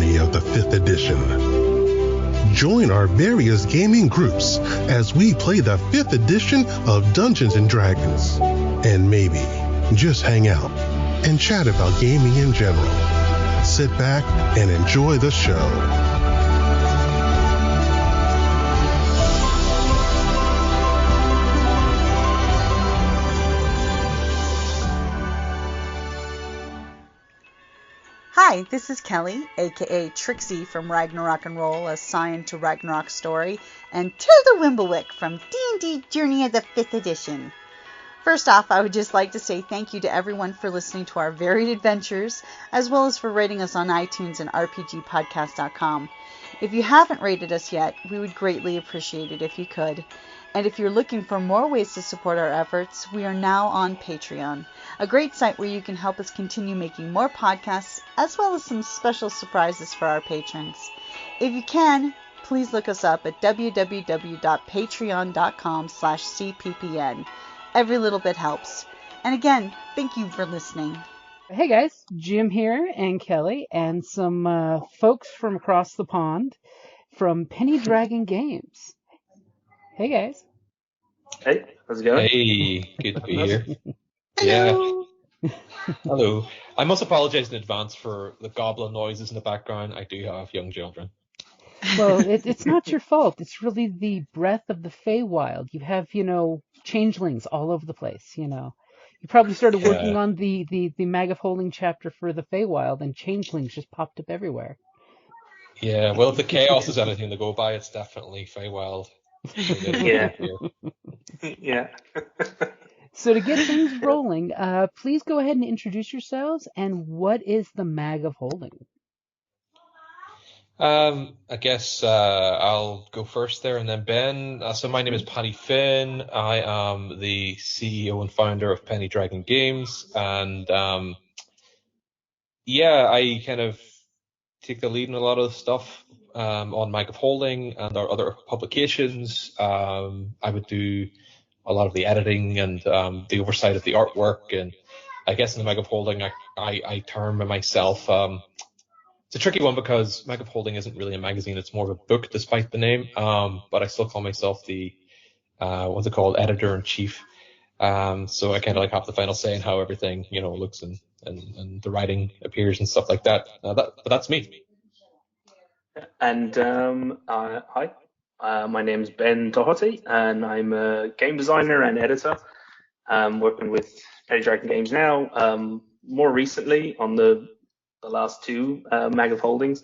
journey of the 5th edition. Join our various gaming groups as we play the 5th edition of Dungeons & Dragons. And maybe just hang out and chat about gaming in general. Sit back and enjoy the show. Hi, this is Kelly, aka Trixie from Ragnarok and Roll, assigned to Ragnarok Story, and Tilda Wimblewick from D&D Journey of the 5th Edition. First off, I would just like to say thank you to everyone for listening to our varied adventures, as well as for rating us on iTunes and RPGpodcast.com. If you haven't rated us yet, we would greatly appreciate it if you could. And if you're looking for more ways to support our efforts, we are now on Patreon, a great site where you can help us continue making more podcasts, as well as some special surprises for our patrons. If you can, please look us up at www.patreon.com/cppn. Every little bit helps. And again, thank you for listening. Hey guys, Jim here, and Kelly, and some folks from across the pond from Penny Dragon Games. Hey guys. Hey, how's it going? Hey, good to be here. Hello. Yeah. Hello. I must apologize in advance for the goblin noises in the background. I do have young children. Well, it's not your fault. It's really the breath of the Feywild. You have, changelings all over the place, You probably started working on the Mag of Holding chapter for the Feywild, and changelings just popped up everywhere. Yeah, well, if the chaos is anything to go by, it's definitely Feywild. Yeah. Yeah. So to get things rolling, please go ahead and introduce yourselves, and what is the Mag of Holding? I guess I'll go first there, and then Ben. So my name is Paddy Finn. I am the CEO and founder of Penny Dragon Games, and I kind of take the lead in a lot of the stuff on Mag of Holding and our other publications. I would do a lot of the editing and the oversight of the artwork, and I guess in the Mag of Holding, I term myself. It's a tricky one because Mag of Holding isn't really a magazine; it's more of a book, despite the name. But I still call myself the editor-in-chief. So I kind of have the final say in how everything looks and the writing appears and stuff like that. But that's me. And hi, my name's Ben Doherty, and I'm a game designer and editor. Working with Penny Dragon Games now. More recently on the last two Mag of Holdings,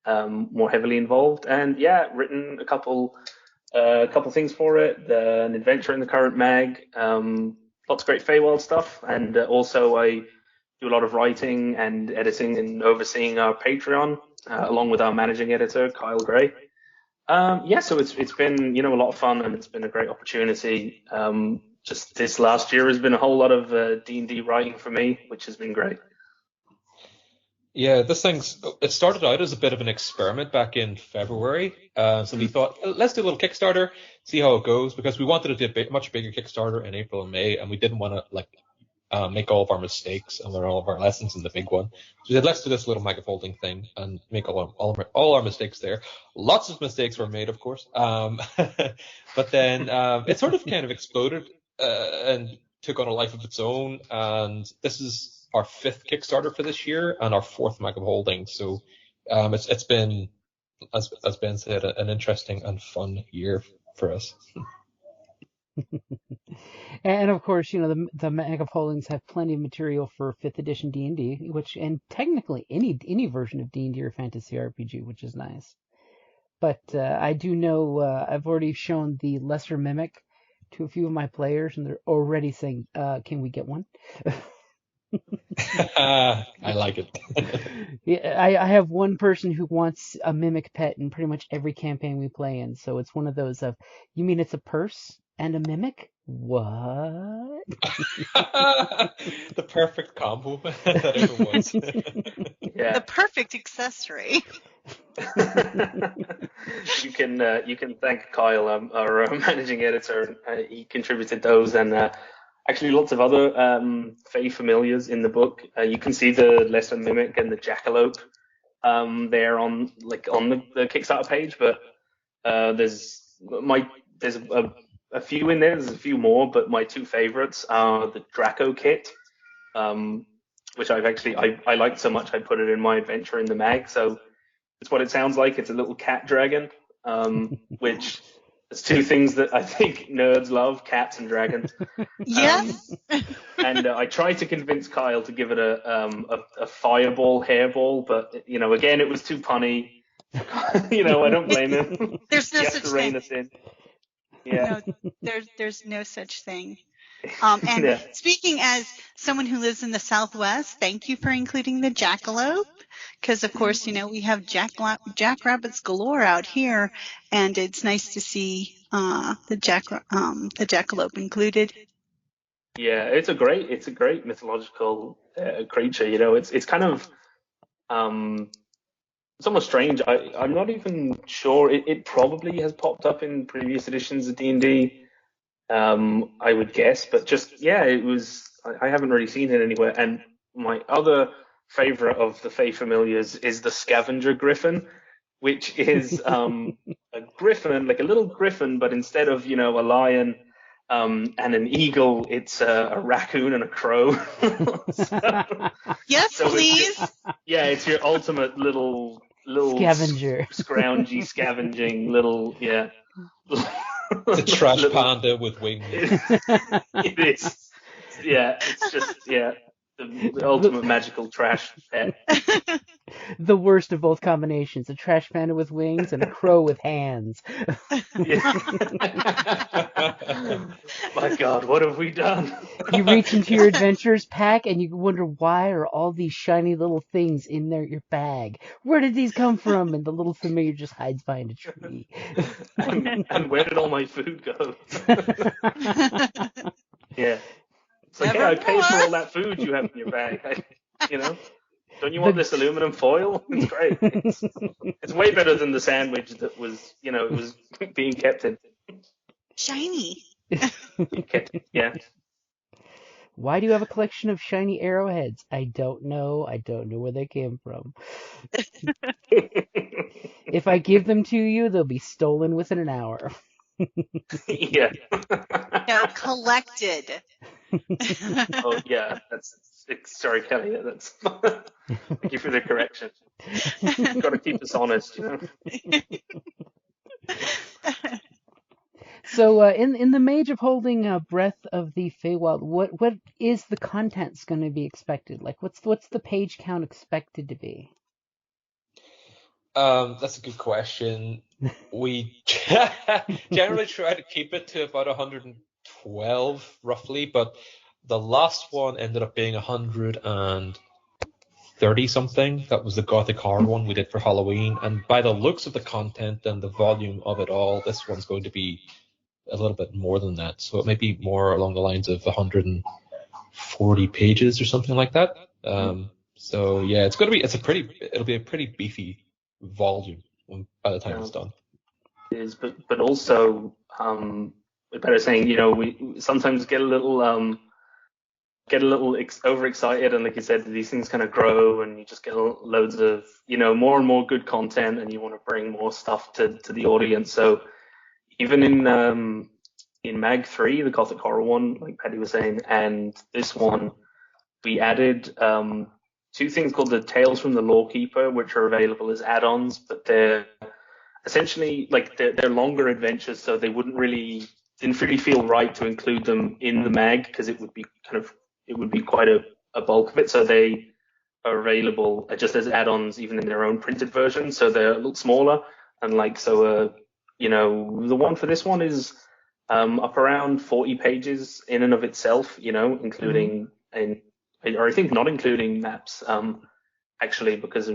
more heavily involved, and written a couple things for it. An adventure in the current mag, lots of great Feywild stuff, and also I do a lot of writing and editing and overseeing our Patreon, along with our managing editor Kyle Gray. So it's been a lot of fun, and it's been a great opportunity. Just this last year has been a whole lot of D&D writing for me, which has been great. Yeah, it started out as a bit of an experiment back in February. So we thought, let's do a little Kickstarter, see how it goes, because we wanted to do a much bigger Kickstarter in April and May, and we didn't want to make all of our mistakes and learn all of our lessons in the big one. So we said, let's do this little Mag of Holding thing and make all our mistakes there. Lots of mistakes were made, of course. But then it sort of kind of exploded and took on a life of its own, and this is our 5th Kickstarter for this year and our 4th Mag of Holding. So it's been, as Ben said, an interesting and fun year for us. And of course, the Mag of Holdings have plenty of material for 5th edition D&D, and technically any version of D&D or fantasy RPG, which is nice. But I do know I've already shown the Lesser Mimic to a few of my players, and they're already saying, "Can we get one?" I like it. Yeah, I have one person who wants a mimic pet in pretty much every campaign we play in, so it's one of those of, you mean it's a purse and a mimic? What? The perfect combo that ever was. Yeah. The perfect accessory. You can thank Kyle, our managing editor. He contributed those, and actually lots of other Fey familiars in the book. You can see the Lesser Mimic and the Jackalope there on the Kickstarter page, but there's a few in there. There's a few more, but my two favorites are the Draco kit, which I liked so much I put it in my adventure in the mag. So it's what it sounds like. It's a little cat dragon, which is two things that I think nerds love: cats and dragons. Yes. And I tried to convince Kyle to give it a fireball hairball, but again, it was too punny. I don't blame him. There's no He has such to rein thing. us in. Yeah. No, there's no such thing. And Yeah. speaking as someone who lives in the Southwest, thank you for including the jackalope, because of course we have jackrabbits galore out here, and it's nice to see the jackalope included. Yeah, it's a great mythological creature. It's kind of it's almost strange. I'm not even sure. It probably has popped up in previous editions of D&D. I would guess, but it was. I haven't really seen it anywhere. And my other favorite of the Fey familiars is the Scavenger Griffin, which is a griffin, like a little griffin, but instead of a lion and an eagle, it's a raccoon and a crow. Yes, please. It's your ultimate little scavenger, scroungy, scavenging little The trash panda with wings. It is. Yeah, it's just the ultimate magical trash pet. The worst of both combinations: a trash panda with wings and a crow with hands. My God, what have we done? You reach into your adventures pack and you wonder, why are all these shiny little things in your bag? Where did these come from? And the little familiar just hides behind a tree. and where did all my food go? Yeah. It's like, Never I paid for more. all that food you have in your bag. Don't you want this aluminum foil? It's great. It's way better than the sandwich that was, it was being kept in. Shiny. Yeah. Why do you have a collection of shiny arrowheads? I don't know. I don't know where they came from. If I give them to you, they'll be stolen within an hour. Yeah. No, collected. Oh, yeah. Sorry, Kelly. Yeah, that's. Thank you for the correction. You've got to keep us honest, So, in the Mage of Holding Breath of the Feywild, what is the contents going to be expected? Like, what's the page count expected to be? That's a good question. We generally try to keep it to about 112 roughly, but the last one ended up being 130 something. That was the Gothic horror one we did for Halloween, and by the looks of the content and the volume of it all, this one's going to be a little bit more than that. So it may be more along the lines of 140 pages or something like that. So yeah, it'll be a pretty beefy volume by the time it's done. It is, but also, better saying, we sometimes get a little overexcited, and like you said, these things kind of grow, and you just get loads of more and more good content, and you want to bring more stuff to the audience. So even in Mag 3, the Gothic horror one, like Paddy was saying, and this one, we added two things called the Tales from the Lawkeeper, which are available as add-ons, but they're essentially they're longer adventures, so they didn't really feel right to include them in the mag, because it would be quite a bulk of it. So they are available just as add-ons, even in their own printed version. So they're a little smaller, and the one for this one is up around 40 pages in and of itself, including or I think not including maps, actually, because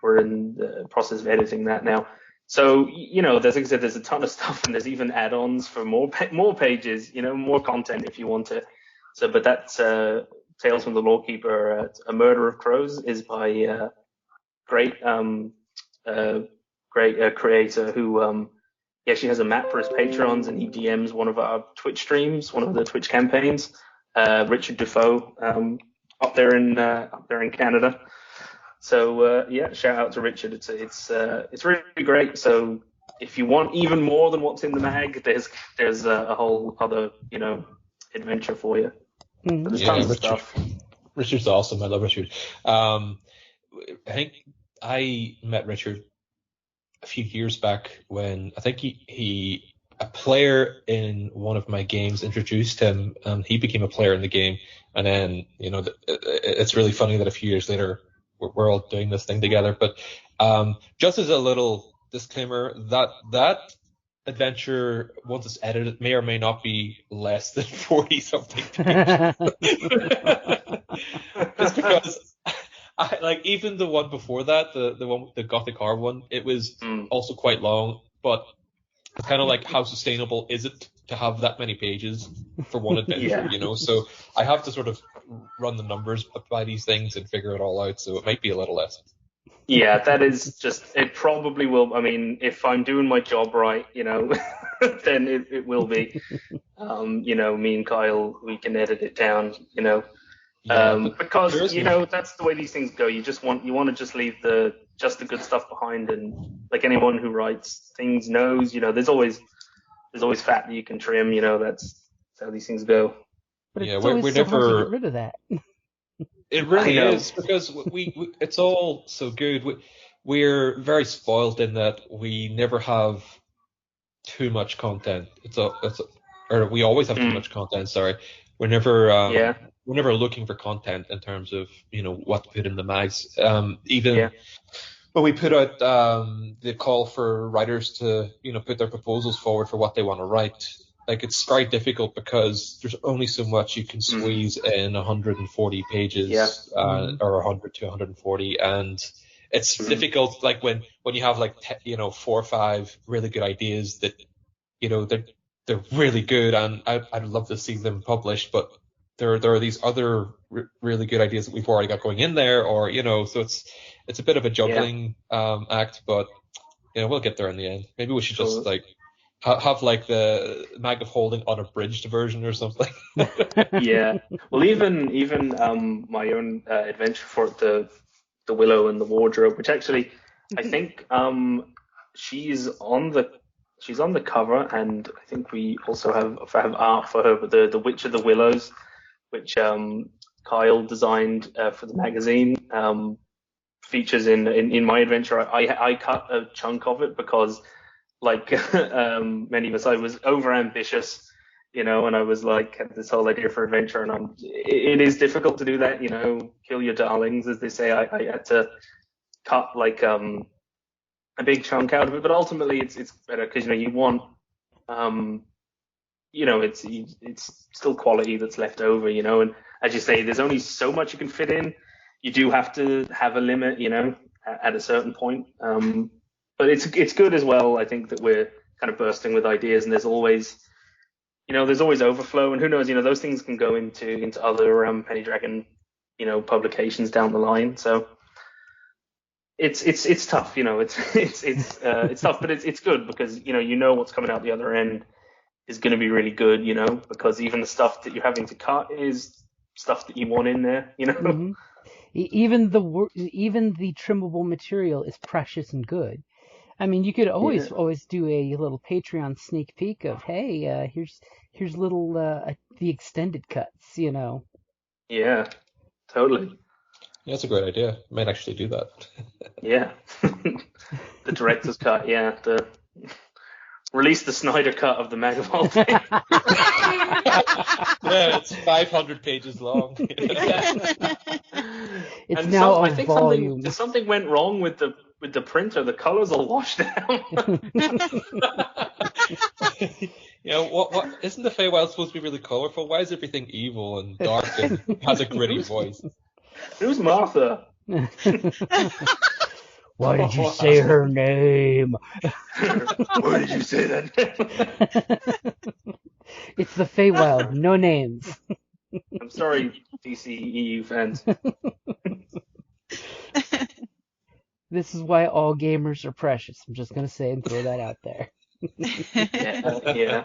we're in the process of editing that now. So, like I said, there's a ton of stuff, and there's even add-ons for more pages, more content if you want it. So, but that's Tales from the Lawkeeper, A Murder of Crows, is by great creator who actually has a map for his patrons, and he DMs one of our Twitch streams, one of the Twitch campaigns. Richard Defoe, up there in Canada. So yeah, shout out to Richard. It's really great. So if you want even more than what's in the mag, there's a whole other adventure for you. So there's tons of stuff. Richard's awesome. I love Richard. I think I met Richard a few years back when I think a player in one of my games introduced him, and he became a player in the game. And then, it's really funny that a few years later we're all doing this thing together. But just as a little disclaimer, that adventure, once it's edited, may or may not be less than 40 something pages. Just because even the one before that, the one with the Gothic horror one, it was also quite long, but it's kind of like, how sustainable is it to have that many pages for one adventure, So I have to sort of run the numbers by these things and figure it all out, so it might be a little less. Yeah, that is it probably will. I mean, if I'm doing my job right, then it will be. Me and Kyle, we can edit it down, because that's the way these things go. You want to just leave the good stuff behind, and like anyone who writes things knows, there's always fat that you can trim. That's how these things go. But it's always so hard to get rid of that. It really is, because we it's all so good. We're very spoiled in that we never have too much content. We always have too much content. Sorry, we're never looking for content in terms of what to put in the mags. Even when we put out the call for writers to put their proposals forward for what they want to write. Like, it's very difficult because there's only so much you can squeeze in 140 pages, or 100 to 140, and it's difficult. Like when you have 4 or 5 really good ideas that they're really good, and I'd love to see them published, but there are these other really good ideas that we've already got going in there, or so it's a bit of a juggling act, but we'll get there in the end. Maybe we should just have the Mag of Holding unabridged version or something. Yeah. Well, even my own adventure for it, the Willow and the Wardrobe, which actually I think she's on the cover, and I think we also have art for her, but the Witch of the Willows, which Kyle designed for the magazine, features in my adventure. I cut a chunk of it because, like many of us, I was over ambitious, and I was had this whole idea for adventure, and it is difficult to do that, kill your darlings, as they say. I had to cut a big chunk out of it, but ultimately it's better because you want it's still quality that's left over, and as you say, there's only so much you can fit in. You do have to have a limit, at a certain point. But it's good as well. I think that we're kind of bursting with ideas, and there's always overflow, and who knows, those things can go into other Penny Dragon, publications down the line. So it's tough, it's tough, but it's good because what's coming out the other end is going to be really good, because even the stuff that you're having to cut is stuff that you want in there, Mm-hmm. Even the trimmable material is precious and good. I mean, you could always do a little Patreon sneak peek of, hey, here's little the extended cuts, Yeah, totally. Yeah, that's a great idea. I might actually do that. Yeah, the director's cut. Yeah, release the Snyder cut of the Mag of Holding. Yeah, it's 500 pages long. It's and now I think volume. Something went wrong with the printer. The colors all washed out. What isn't the Feywild supposed to be really colorful? Why is everything evil and dark and has a gritty voice? Who's Martha? Why did you say her name? Why did you say that name? It's the Feywild, no names. I'm sorry, DCEU fans. This is why all gamers are precious. I'm just going to say and throw that out there. Yeah.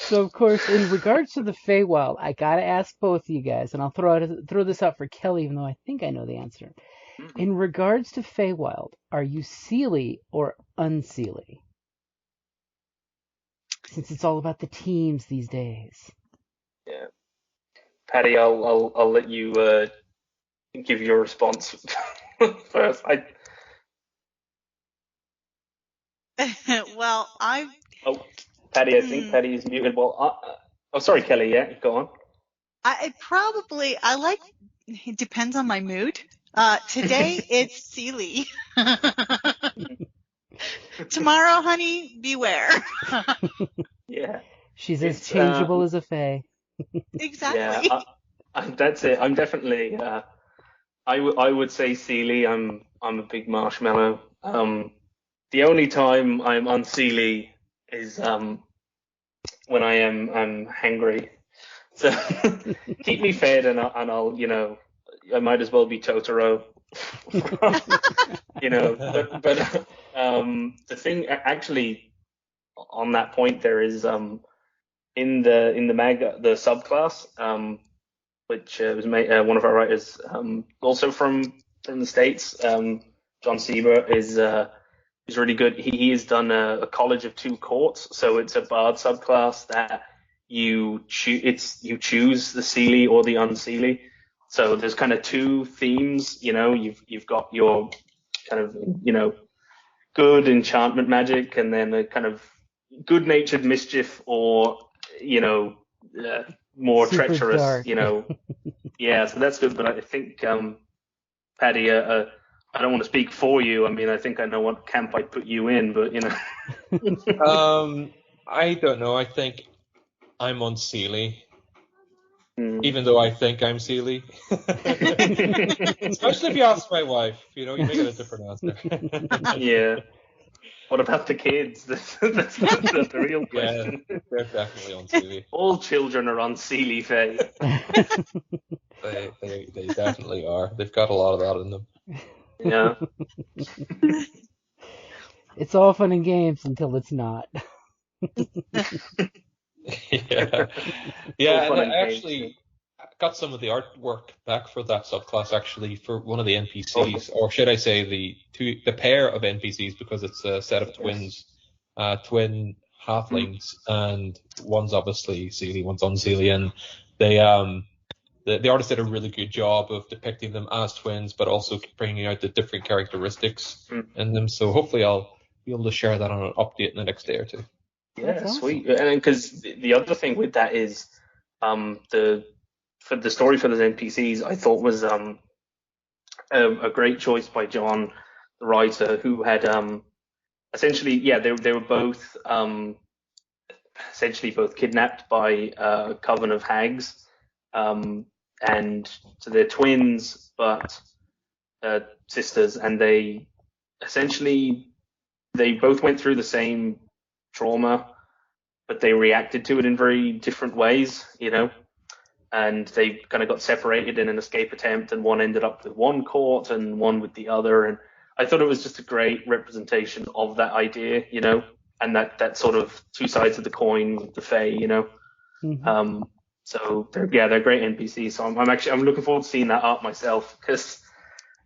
So, of course, in regards to the Feywild, I gotta ask both of you guys, and I'll throw this out for Kelly, even though I think I know the answer. In regards to Feywild, are you Seelie or unseelie? Since it's all about the teams these days. Yeah, Paddy, I'll let you give your response first. Well, Oh, Paddy, I think Paddy is muted. Well, oh, sorry, Kelly. Yeah, go on. it depends on my mood. Today it's Seelie. Tomorrow, honey, beware. Yeah. She's as changeable as a Fey. Exactly. Yeah, that's it. I'm definitely. I would say Seelie. I'm a big marshmallow. The only time I'm unseelie is when I'm hangry. So keep me fed, and I'll I might as well be Totoro. But the thing actually on that point there is in the subclass which was made one of our writers also from the States, John Sieber is really good. He has done a college of two courts, so it's a bard subclass that you choose the Seelie or the unseelie. So there's kind of two themes, you've got your kind of, good enchantment magic, and then a kind of good-natured mischief, or, more Super treacherous, dark. Yeah, so that's good. But I think, Paddy, I don't want to speak for you. I mean, I think I know what camp I'd put you in, but, I don't know. I think I'm on Seelie. Even though I think I'm Seelie. Especially if you ask my wife, you may get a different answer. Yeah. What about the kids? That's the real question. Yeah, they're definitely on Seelie. All children are on Seelie, Faye. They definitely are. They've got a lot of that in them. Yeah. It's all fun and games until it's not. Yeah, and I actually got some of the artwork back for that subclass, actually, for one of the NPCs, or should I say the pair of NPCs, because it's a set of twins, twin halflings, and one's obviously Seelie, one's unseelie, and they the artist did a really good job of depicting them as twins, but also bringing out the different characteristics in them. So hopefully I'll be able to share that on an update in the next day or two. Yeah, awesome. Sweet. And because the other thing with that is, the story for those NPCs, I thought was a great choice by John, the writer, who had essentially, they were both essentially both kidnapped by a coven of hags, and so they're twins but sisters, and they both went through the same trauma, but they reacted to it in very different ways, and they kind of got separated in an escape attempt, and one ended up with one court and one with the other. And I thought it was just a great representation of that idea, and that sort of two sides of the coin with the Fae, So they're great NPCs. So I'm looking forward to seeing that art myself, because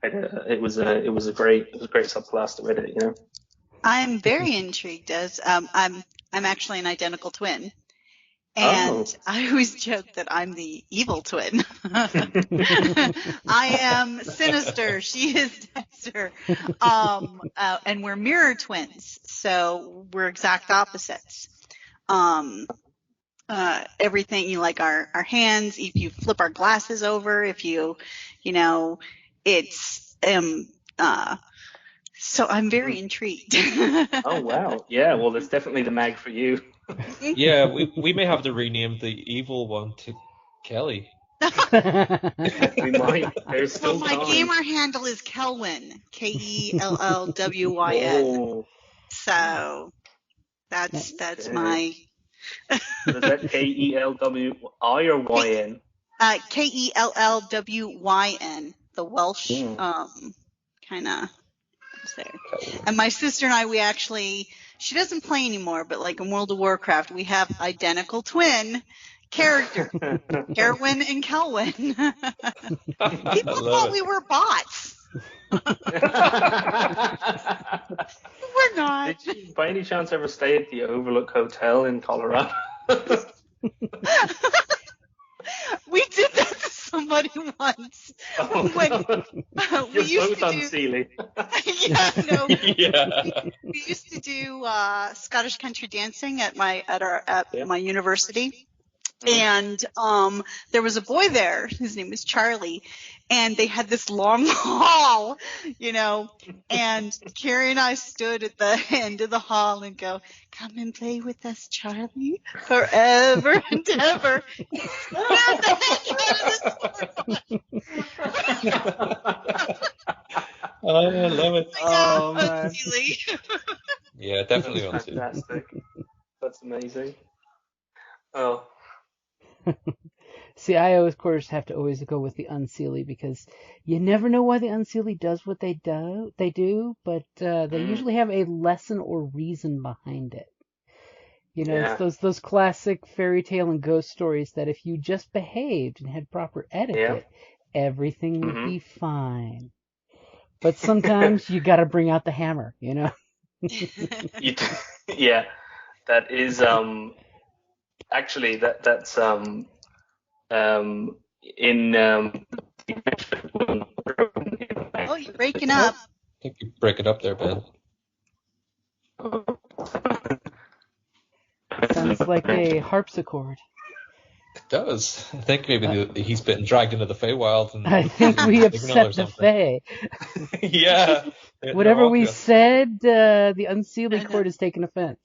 it was a great subclass to edit, I'm very intrigued, as I'm actually an identical twin, and I always joke that I'm the evil twin. I am sinister, she is Dexter, and we're mirror twins, so we're exact opposites. Everything, like our hands, if you flip our glasses over, if it's so I'm very intrigued. Oh, wow. Yeah, well, that's definitely the mag for you. Yeah, we may have to rename the evil one to Kelly. We might. There's still my time. gamer handle is Kelwyn, Kellwyn. Oh. So that's my... So is that Kelwi or YN? Kellwyn, the Welsh kind of So, and my sister and I, she doesn't play anymore, but like in World of Warcraft, we have identical twin characters, Erwin and Kelwin. People thought we were bots. We're not. Did you, by any chance, ever stay at the Overlook Hotel in Colorado? We did that to somebody once. When we used to do. Sealy. We used to do Scottish country dancing at my university. And there was a boy there. His name was Charlie. And they had this long hall, and Carrie and I stood at the end of the hall and go, "Come and play with us, Charlie, forever and ever." I love it. Oh, man. Yeah, definitely on Fantastic. That's amazing. Oh. See, I, of course, have to always go with the Unseelie because you never know why the Unseelie does what they do, but they usually have a lesson or reason behind it. It's those classic fairy tale and ghost stories that if you just behaved and had proper etiquette, everything would be fine. But sometimes you got to bring out the hammer, Yeah, that is actually that's in Oh, you're breaking up. I think you're breaking up there, Ben. Sounds like a harpsichord. It does. I think maybe he's been dragged into the Feywild. And I think we upset the Fey. Yeah. Whatever we said, the Unseelie court has taken offense.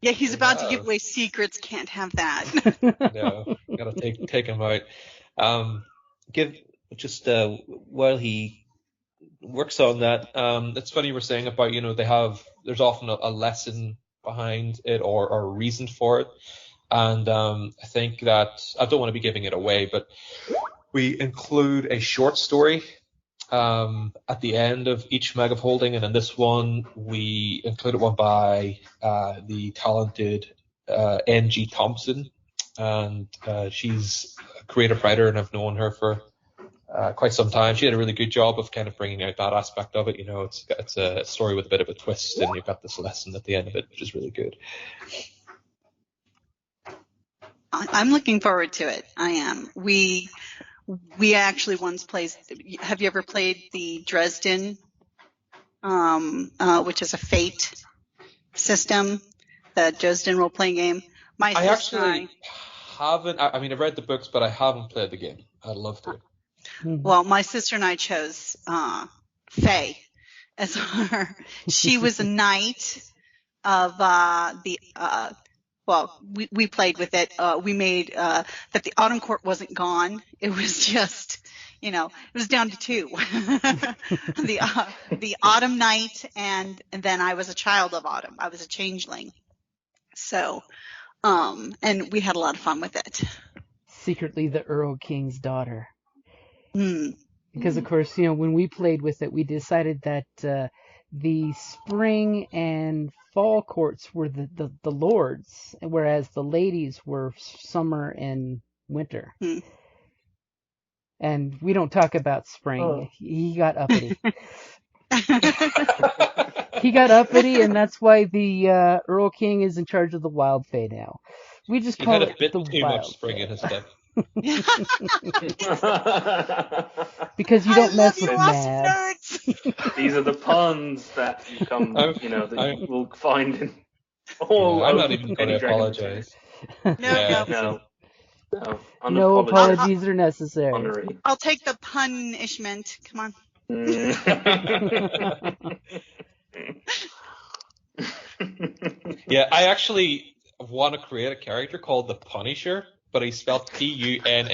Yeah, he's about to give away secrets. Can't have that. No, gotta take him out. While he works on that, it's funny you were saying about there's often a lesson behind it or a reason for it, and I think that I don't want to be giving it away, but we include a short story at the end of each Mag of Holding, and in this one we included one by the talented N.G. Thompson, and she's a creative writer, and I've known her for quite some time. She did a really good job of kind of bringing out that aspect of it. It's a story with a bit of a twist, and you've got this lesson at the end of it, which is really good. I'm looking forward to it. I am. We actually once played. Have you ever played the Dresden, which is a Fate system, the Dresden role-playing game? I actually haven't. I mean, I've read the books, but I haven't played the game. I'd love to. Well, my sister and I chose Faye as her. She was a knight of we played with it. We made that the Autumn Court wasn't gone. It was just, it was down to two. the Autumn Knight, and then I was a child of Autumn. I was a changeling. So, and we had a lot of fun with it. Secretly the Earl King's daughter. Because, of course, when we played with it, we decided that the spring and fall courts were the lords, whereas the ladies were summer and winter. And we don't talk about spring. Oh. He got uppity. He got uppity, and that's why the Earl King is in charge of the Wild Fae now. We just call it the Wild Fae. He had a bit too much spring in his step. Because you don't mess with Mad. These are the puns that you will find in all. I'm not even going to apologize. No. No apologies are necessary. I'll take the punishment. Come on. Yeah, I actually want to create a character called the Punisher, but he's spelled Punnisher, and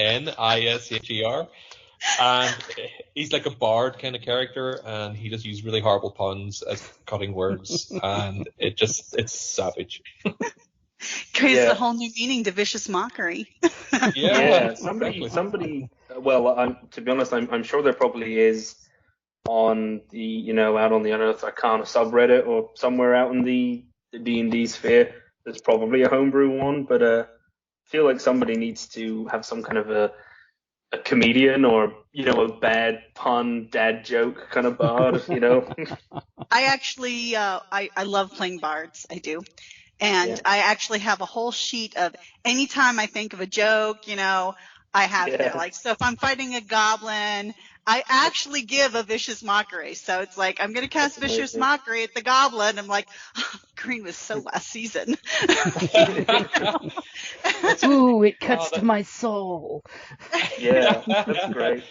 he's like a bard kind of character, and he just uses really horrible puns as cutting words, and it's savage. Creates a whole new meaning to vicious mockery. Yeah, somebody. Well, to be honest, I'm sure there probably is on the, out on the Unearthed Arcana subreddit or somewhere out in the D&D sphere. There's probably a homebrew one, but I feel like somebody needs to have some kind of a comedian or, a bad pun dad joke kind of bard, I actually, I love playing bards. I do. And Yeah. I actually have a whole sheet of anytime I think of a joke, I have it there. Yeah. Like, so if I'm fighting a goblin, I actually give a vicious mockery. So it's like, I'm going to cast That's vicious amazing. mockery at the goblin. I'm like, oh, green was so last season. Ooh, it cuts to my soul. Yeah, that's great.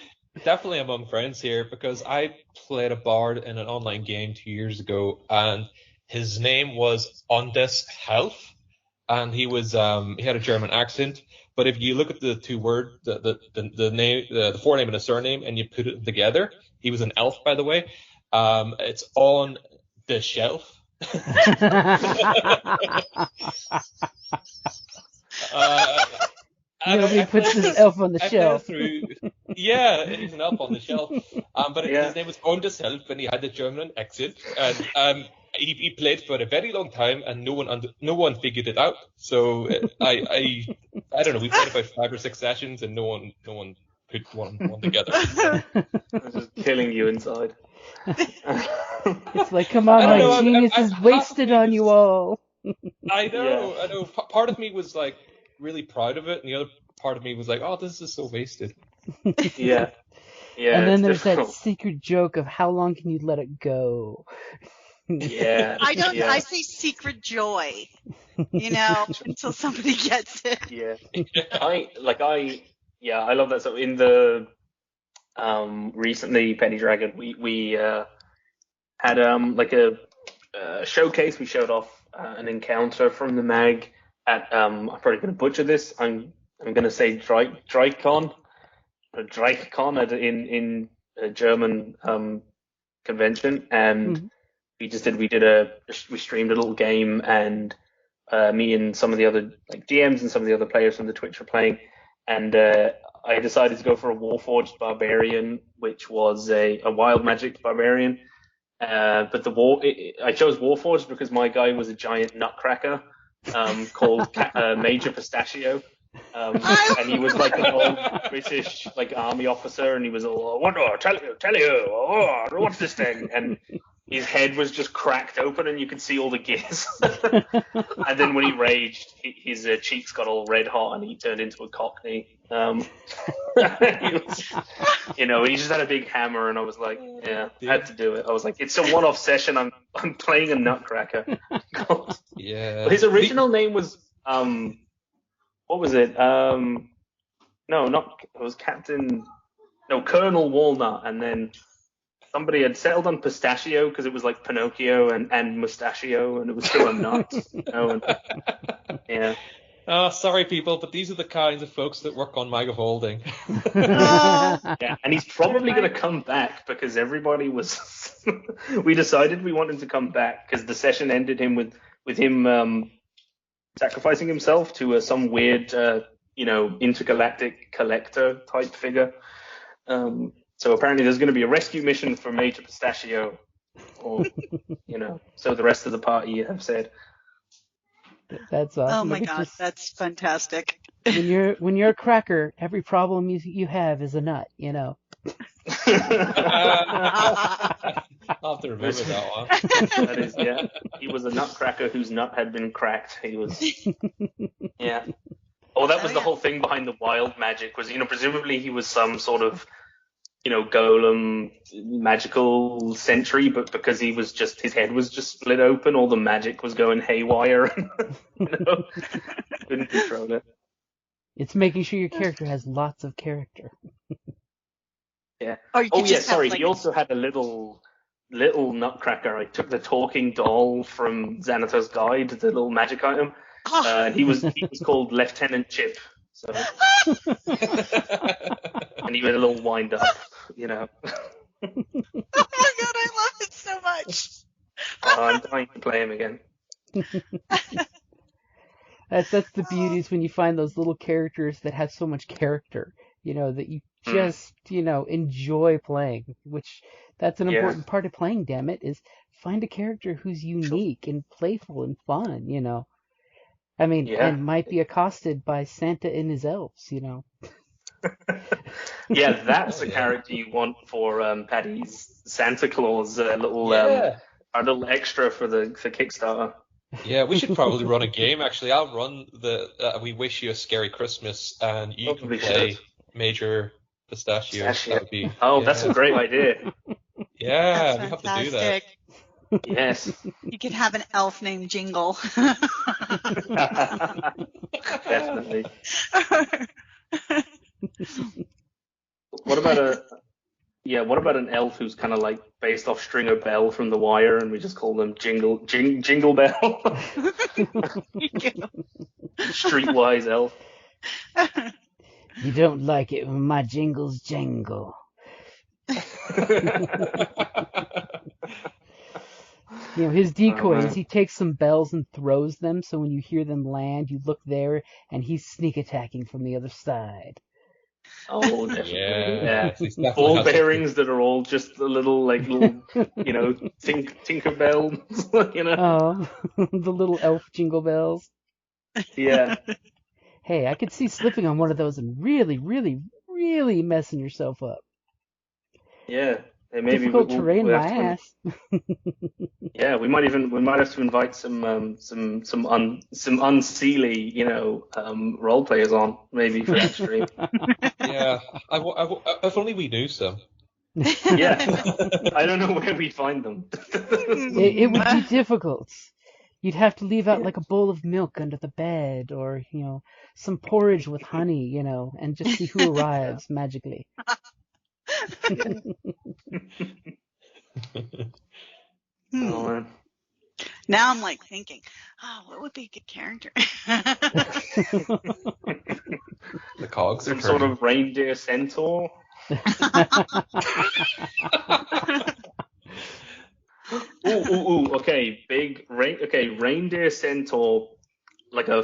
Definitely among friends here, because I played a bard in an online game 2 years ago, and his name was Ondes Health, and he had a German accent. But if you look at the two words, the name, the forename and the surname, and you put it together, he was an elf, by the way. It's on the shelf. Nobody puts this elf on the shelf. Yeah, he's an elf on the shelf. But Yeah. his name was Ondes Health, and he had the German accent, and he played for a very long time, and no one figured it out. So I don't know. We played about 5 or 6 sessions, and no one put one together. It's just killing you inside. It's like, come on, I don't my know, genius is wasted on you all. I know. Part of me was like really proud of it, and the other part of me was like, oh, this is so wasted. Yeah. Yeah. And then it's there's difficult. that secret joke of how long can you let it go? Yeah. I don't, Yeah. I say secret joy, until somebody gets it. Yeah. I love that. So in the recently Penny Dragon, we had like a showcase. We showed off an encounter from the mag at I'm probably going to butcher this. I'm going to say Drykon in a German convention, and we streamed a little game, and me and some of the other like DMs and some of the other players from the Twitch were playing, and I decided to go for a Warforged Barbarian, which was a wild magic barbarian. But I chose Warforged because my guy was a giant nutcracker called Major Pistachio. And he was like an old British like army officer, and he was all, tell you, what's this thing? And his head was just cracked open, and you could see all the gears. And then when he raged, his cheeks got all red hot, and he turned into a cockney. He was, and he just had a big hammer, and I was like, yeah, I had to do it. I was like, it's a one-off session. I'm playing a nutcracker. Yeah. But his original name was what was it? It was Colonel Walnut, and then somebody had settled on Pistachio because it was like Pinocchio and Mustachio, and it was still a nut. Yeah. Oh, sorry, people, but these are the kinds of folks that work on Mag of Holding. Yeah, and he's probably going to come back because everybody was. We decided we wanted to come back because the session ended with him sacrificing himself to some weird, intergalactic collector type figure. So apparently there's going to be a rescue mission for Major Pistachio, or so the rest of the party have said. That's awesome. Oh my God, that's fantastic. When you're a cracker, every problem you have is a nut, I'll have to remember that one. That is, yeah. He was a nutcracker whose nut had been cracked. He was, yeah. Oh, that was the whole thing behind the wild magic was, presumably he was some sort of, golem magical sentry, but because his head was just split open, all the magic was going haywire, and, couldn't control it. It's making sure your character has lots of character. Yeah. Sorry. He also had a little nutcracker. I took the talking doll from Xanathar's Guide, the little magic item, and he was called Lieutenant Chip. So, and he had a little wind up, Oh my God, I love it so much. I'm dying to play him again. That's the beauty is when you find those little characters that have so much character. that you just, enjoy playing, which that's an important part of playing, damn it, is find a character who's unique and playful and fun, I mean, and might be accosted by Santa and his elves, Yeah, that's a character you want for Paddy's Santa Claus, a little extra for Kickstarter. Yeah, we should probably run a game. Actually, I'll run the "We Wish You a Scary Christmas," and you can play Major Pistachio. That would be, that's a great idea. Yeah, we have to do that. Yes. You could have an elf named Jingle. Definitely. What about an elf who's kind of like based off Stringer Bell from The Wire, and we just call them Jingle Bell? Streetwise elf. You don't like it when my jingles jangle. His decoys, he takes some bells and throws them, so when you hear them land, you look there, and he's sneak attacking from the other side. Oh, definitely. Yeah. Ball bearings that are all just a little, Tinker bells, Oh, the little elf jingle bells. Yeah. Hey, I could see slipping on one of those and really, really, really messing yourself up. Yeah. And maybe difficult terrain, my ass. Yeah, we might have to invite some unseelie, role players on maybe for that stream. Yeah, if only we knew some. Yeah, I don't know where we find them. It would be difficult. You'd have to leave out like a bowl of milk under the bed, or some porridge with honey, and just see who arrives magically. Oh, man. Now I'm thinking, what would be a good character? The cogs are some sort of reindeer centaur. Ooh, okay, reindeer centaur, like a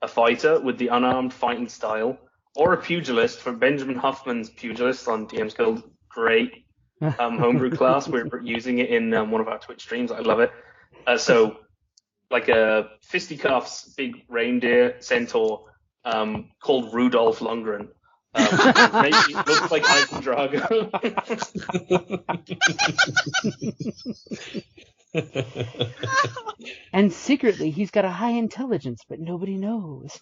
fighter with the unarmed fighting style, or a pugilist for Benjamin Huffman's Pugilist on DM's Guild. Great homebrew class. We're using it in one of our Twitch streams. I love it. So, like a fisticuffs, big reindeer centaur called Rudolph Lundgren. Maybe he looks like Ivan Drago. And secretly, he's got a high intelligence, but nobody knows.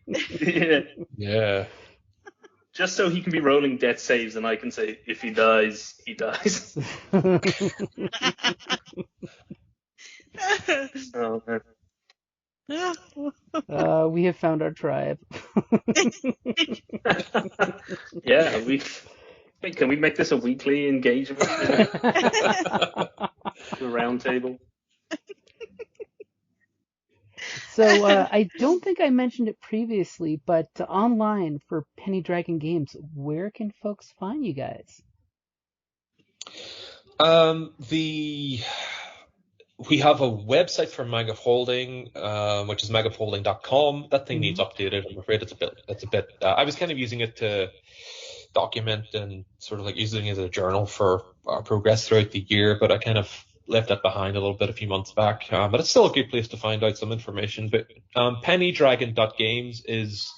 Yeah. Just so he can be rolling death saves, and I can say, if he dies, he dies. Oh, man. We have found our tribe. Yeah, can we make this a weekly engagement? The round table. So I don't think I mentioned it previously, but online for Penny Dragon Games, where can folks find you guys? We have a website for Mag of Holding, which is magofholding.com. That thing needs updated. I'm afraid it's a bit. I was kind of using it to document and sort of like using it as a journal for our progress throughout the year, but I kind of left that behind a little bit a few months back. But it's still a good place to find out some information. But pennydragon.games is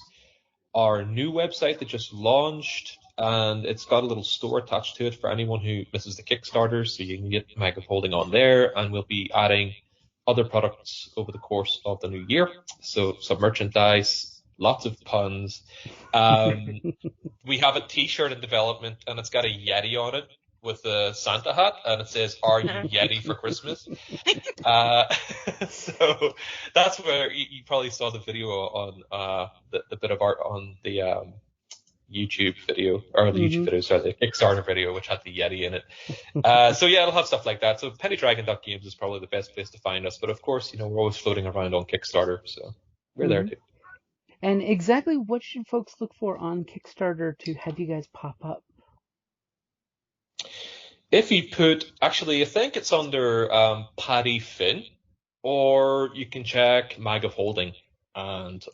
our new website that just launched, and it's got a little store attached to it for anyone who misses the Kickstarters, so you can get Mag of Holding on there, and we'll be adding other products over the course of the new year. So some merchandise, lots of puns. We have a t-shirt in development, and it's got a Yeti on it with a Santa hat, and it says, "Are you Yeti for Christmas?" So that's where you probably saw the video on the bit of art on the YouTube video, or the YouTube video, sorry, the Kickstarter video, which had the Yeti in it. So yeah, it'll have stuff like that. So pennydragon.games is probably the best place to find us. But of course, we're always floating around on Kickstarter, so we're there too. And exactly what should folks look for on Kickstarter to have you guys pop up? If you actually, I think it's under Paddy Finn, or you can check Mag of Holding, and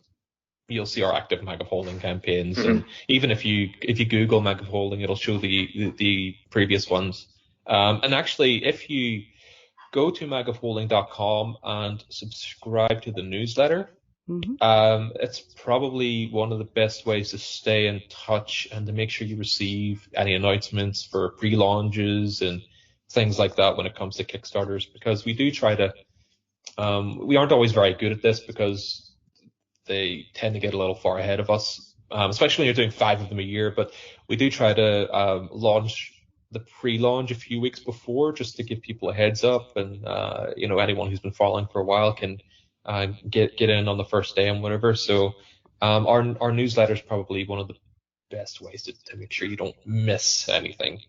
you'll see our active Mag of Holding campaigns, Mm-hmm. and even if you Google Mag of Holding, it'll show the previous ones. And actually, if you go to magofholding.com and subscribe to the newsletter, it's probably one of the best ways to stay in touch and to make sure you receive any announcements for pre-launches and things like that when it comes to Kickstarters, because we do try to, we aren't always very good at this because they tend to get a little far ahead of us, especially when you're doing 5 of them a year, but we do try to launch the pre-launch a few weeks before, just to give people a heads up, and anyone who's been following for a while can get in on the first day and whatever. So our newsletter is probably one of the best ways to make sure you don't miss anything.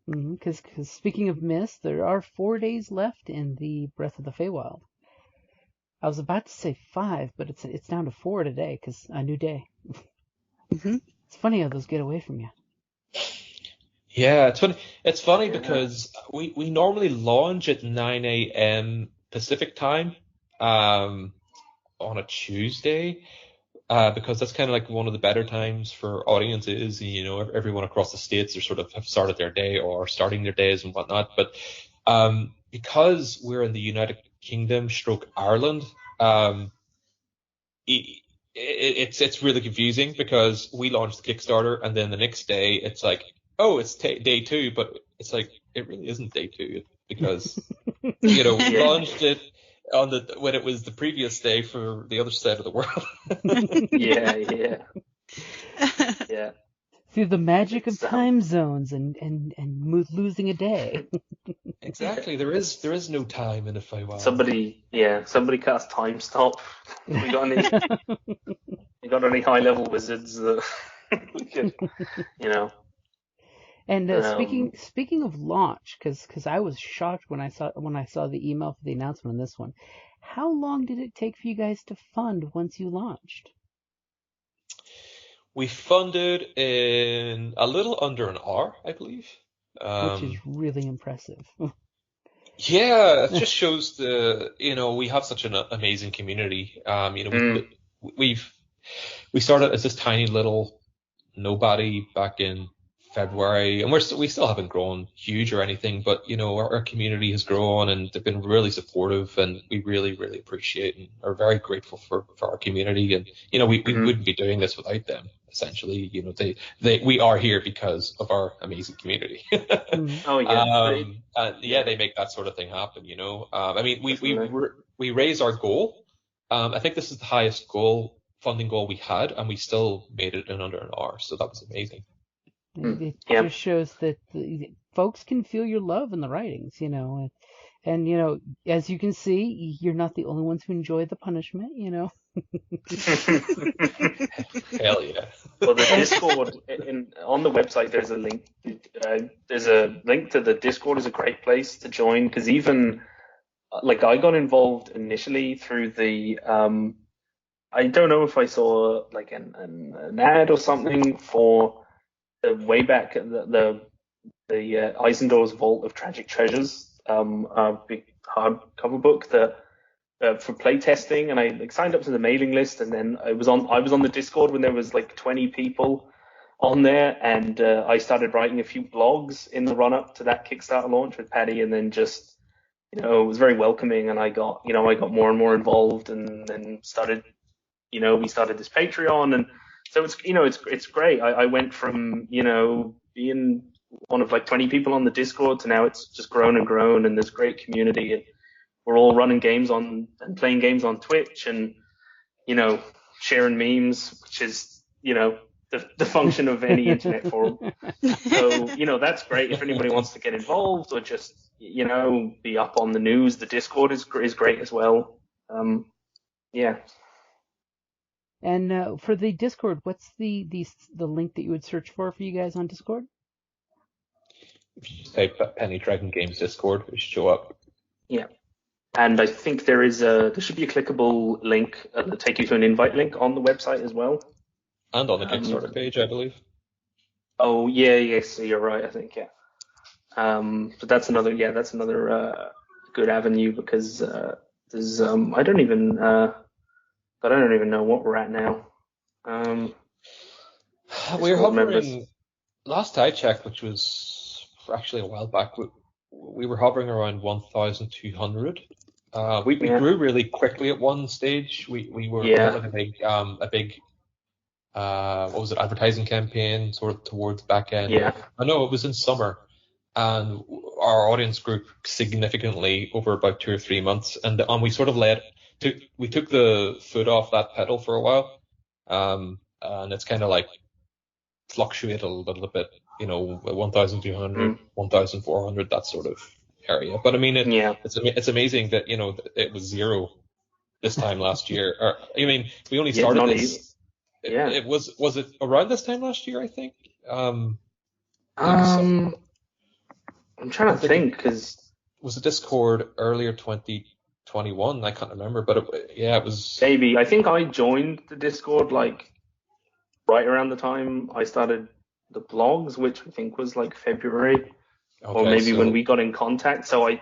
Because speaking of miss, there are 4 days left in the Breath of the Feywild. I was about to say 5, but it's down to 4 today because a new day. It's funny how those get away from you. Yeah, it's funny. It's funny because we normally launch at 9 a.m. Pacific time on a Tuesday, because that's kind of like one of the better times for audiences. Everyone across the states have started their day or are starting their days and whatnot. But because we're in the United Kingdom / Ireland, it's really confusing because we launched the Kickstarter and then the next day it's like, oh, it's day 2, but it's like it really isn't day 2 because we launched it when it was the previous day for the other side of the world. Yeah. Through the magic of time zones and losing a day. Exactly. There is no time in a Feywild. Somebody cast time stop. We got any high level wizards that we could, And speaking of launch, because I was shocked when I saw the email for the announcement on this one. How long did it take for you guys to fund once you launched? We funded in a little under an hour, I believe. Which is really impressive. Yeah, it just shows we have such an amazing community. We started as this tiny little nobody back in February, and we still haven't grown huge or anything, but our community has grown and they've been really supportive, and we really, really appreciate and are very grateful for our community. And we wouldn't be doing this without them. Essentially, we are here because of our amazing community. Oh yeah. They make that sort of thing happen. We raised our goal. I think this is the highest funding goal we had, and we still made it in under an hour. So that was amazing. It just shows that folks can feel your love in the writings, and as you can see, you're not the only ones who enjoy the punishment, Hell yeah. Well, the Discord on the website, there's a link. There's a link to the Discord. Is a great place to join, because even I got involved initially through the I don't know if I saw an ad or something for the way back the Eisendoor's Vault of Tragic Treasures, a big hardcover book that for playtesting, and I signed up to the mailing list, and then I was on the Discord when there was 20 people on there, and I started writing a few blogs in the run up to that Kickstarter launch with Paddy, and then just it was very welcoming, and I got more and more involved, and then started we started this Patreon, and so it's great. I went from being one of 20 people on the Discord to now it's just grown and grown, and there's great community, and we're all running games and playing games on Twitch, and sharing memes, which is the function of any internet forum. So that's great if anybody wants to get involved or just be up on the news. The Discord is great as well. Yeah. And for the Discord, what's the link that you would search for you guys on Discord? If you just type Penny Dragon Games Discord, it should show up. Yeah. And I think there should be a clickable link that'll take you to an invite link on the website as well. And on the Kickstarter page, I believe. Oh yeah, yes, you're right. I think but that's another good avenue, because there's I don't even know what we're at now. We're Discord members. hovering. Last I checked, which was actually a while back, we were hovering around 1,200. We Yeah. grew really quickly at one stage. We were Yeah. running a big what was it, advertising campaign sort of towards the back end. Yeah. I know it was in summer, and our audience grew significantly over about 2 or 3 months, and we sort of we took the foot off that pedal for a while, and it's kind of like fluctuate a little bit, 1,200, 1,400, that sort of area. But I mean, it's amazing that it was zero this time last year. Or I mean, we only started this. It was it around this time last year, I think. I'm trying to think, because was the Discord earlier 2021? I can't remember, but it was. Maybe. I think I joined the Discord like right around the time I started the blogs, which I think was like February, or maybe when we got in contact. So I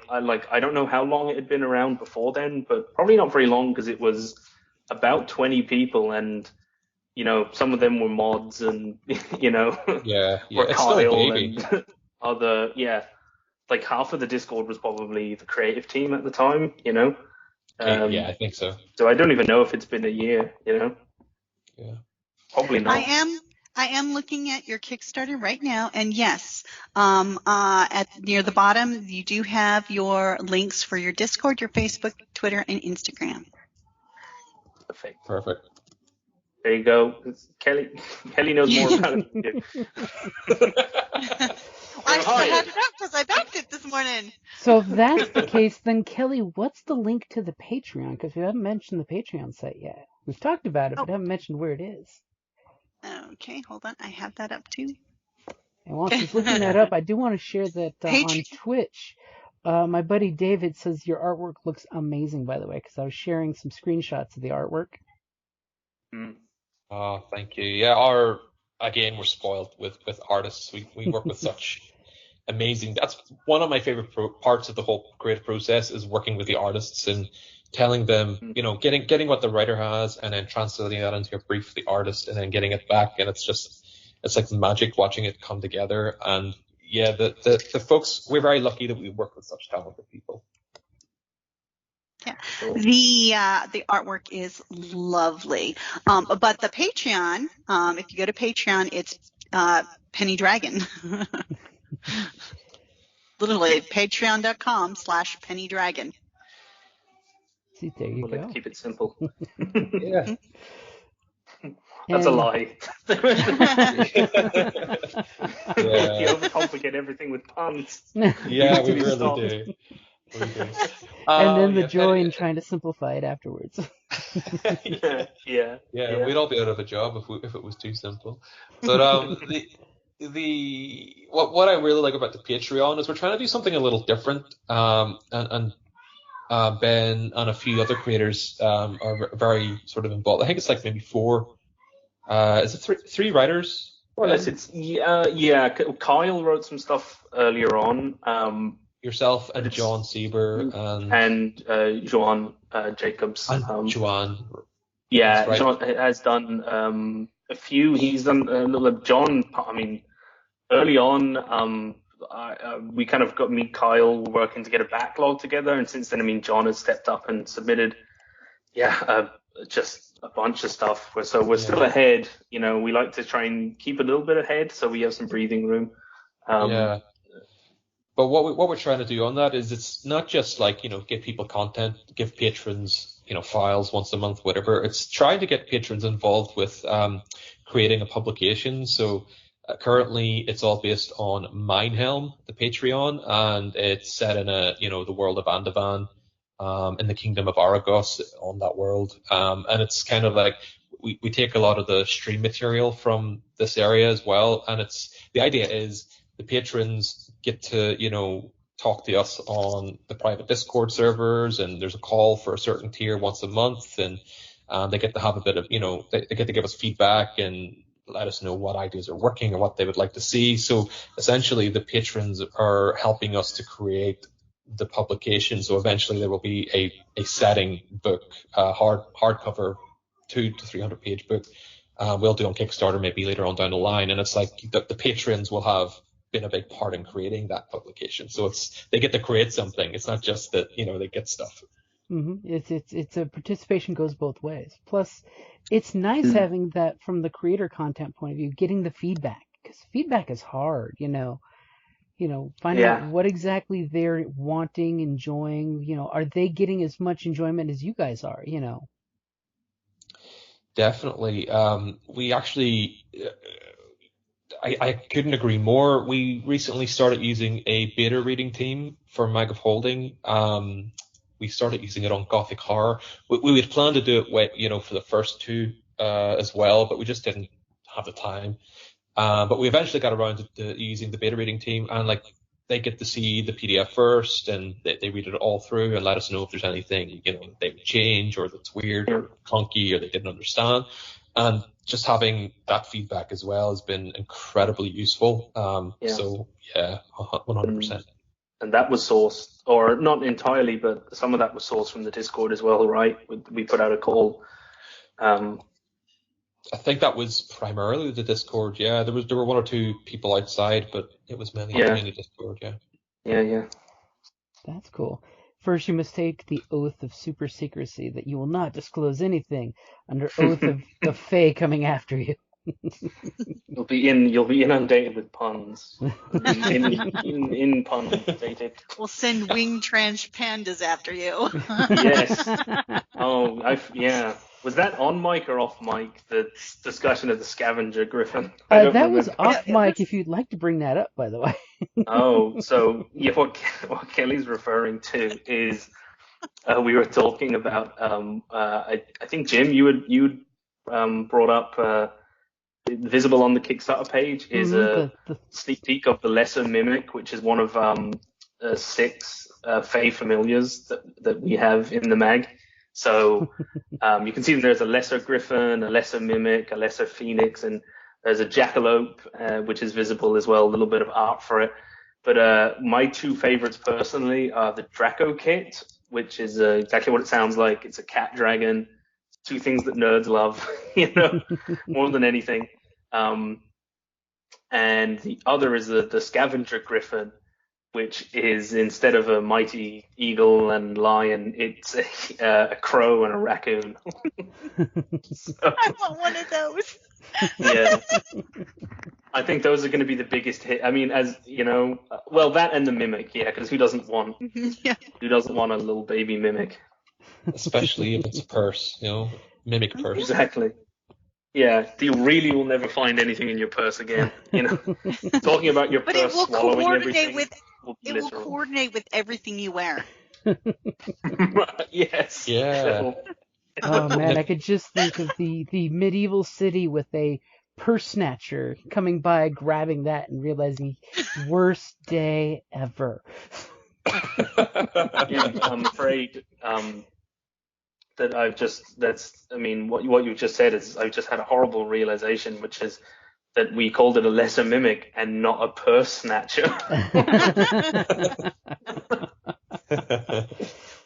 don't know how long it had been around before then, but probably not very long, because it was about 20 people, and some of them were mods, and were it's Kyle still a baby. and other like half of the Discord was probably the creative team at the time. I think so. So I don't even know if it's been a year. Yeah. Probably not. I am looking at your Kickstarter right now, and yes, at near the bottom, you do have your links for your Discord, your Facebook, Twitter, and Instagram. Perfect. There you go. Kelly knows more about it than you. I had it up because I backed it this morning. So if that's the case, then Kelly, what's the link to the Patreon? Because we haven't mentioned the Patreon site yet. We've talked about it, but haven't mentioned where it is. Okay, hold on. I have that up too. And while she's looking that up, I do want to share that on Twitch, my buddy David says your artwork looks amazing, by the way, because I was sharing some screenshots of the artwork. Oh, thank you. Yeah, again, we're spoiled with artists. We work with such amazing. That's one of my favorite parts of the whole creative process, is working with the artists and telling them, getting what the writer has and then translating that into a brief for the artist and then getting it back. And it's like magic watching it come together. And yeah, the folks, we're very lucky that we work with such talented people. Yeah, the artwork is lovely. But the Patreon, if you go to Patreon, it's Penny Dragon. Literally, patreon.com/Penny Dragon. See, there you go. Keep it simple. Yeah. That's a lie. Yeah. You overcomplicate everything with puns. Yeah, we really do. And then the joy in trying to simplify it afterwards. Yeah. We'd all be out of a job if it was too simple. But what I really like about the Patreon is we're trying to do something a little different. And Ben and a few other creators are very sort of involved. I think it's like maybe 4. Is it three writers? More or less, it's Kyle wrote some stuff earlier on. Yourself and John Sieber and Joan Jacobs. And Joan. Yeah, right. John has done a few. He's done a little. John, I mean, early on, we kind of got Kyle working to get a backlog together, and since then, I mean, John has stepped up and submitted, just a bunch of stuff. So we're still ahead. We like to try and keep a little bit ahead, so we have some breathing room. But what we're trying to do on that is it's not just like, give people content, give patrons, files once a month, whatever. It's trying to get patrons involved with creating a publication. So currently it's all based on Minehelm, the Patreon, and it's set in the world of Andavan, in the kingdom of Aragos on that world. And it's kind of like we take a lot of the stream material from this area as well. And the idea is the patrons get to, talk to us on the private Discord servers, and there's a call for a certain tier once a month, and they get to have a bit of, they get to give us feedback and let us know what ideas are working or what they would like to see. So essentially the patrons are helping us to create the publication. So eventually there will be a setting book, hardcover 200 to 300 page book, we'll do on Kickstarter maybe later on down the line. And it's like the patrons will have been a big part in creating that publication. So they get to create something. It's not just that, they get stuff. It's a participation goes both ways. Plus, it's nice having that from the creator content point of view, getting the feedback, because feedback is hard, finding out what exactly they're wanting, enjoying, are they getting as much enjoyment as you guys are, Definitely. We actually, I couldn't agree more. We recently started using a beta reading team for Mag of Holding. We started using it on Gothic Horror. We had planned to do it, for the first two as well, but we just didn't have the time. But we eventually got around to using the beta reading team, and they get to see the PDF first, and they read it all through and let us know if there's anything they would change, or that's weird or clunky or they didn't understand. And just having that feedback as well has been incredibly useful. So yeah, 100%. And that was sourced, or not entirely, but some of that was sourced from the Discord as well, right? We put out a call. I think that was primarily the Discord. Yeah, there were one or two people outside, but it was mainly Discord. Yeah. That's cool. First, you must take the oath of super secrecy that you will not disclose anything under oath of the Fae coming after you. You'll be inundated with puns. in pun dated. We'll send winged trans pandas after you. Yes. Oh, Was that on mic or off mic? The discussion of the scavenger griffin. That was off mic. If you'd like to bring that up, by the way. So what Kelly's referring to is we were talking about. I think Jim, you brought up. Visible on the Kickstarter page is a sneak peek of the Lesser Mimic, which is one of 6 Fey familiars that we have in the mag. So you can see that there's a Lesser Griffin, a Lesser Mimic, a Lesser Phoenix, and there's a Jackalope, which is visible as well, a little bit of art for it. But my 2 favorites personally are the Draco Kit, which is exactly what it sounds like. It's a cat dragon. 2 things that nerds love, more than anything. And the other is the Scavenger Griffin, which is, instead of a mighty eagle and lion, it's a crow and a raccoon. I want one of those. Yeah. I think those are going to be the biggest hit. I mean, that and the Mimic, because who doesn't want a little baby Mimic? Especially if it's a purse, Mimic purse. Exactly. Yeah, you really will never find anything in your purse again. Talking about your purse swallowing everything. It will coordinate with everything you wear. Yes. Yeah. Oh man, I could just think of the medieval city with a purse snatcher coming by, grabbing that, and realizing worst day ever. Yeah, I'm afraid. What you just said is I've just had a horrible realization, which is that we called it a Lesser Mimic and not a purse snatcher.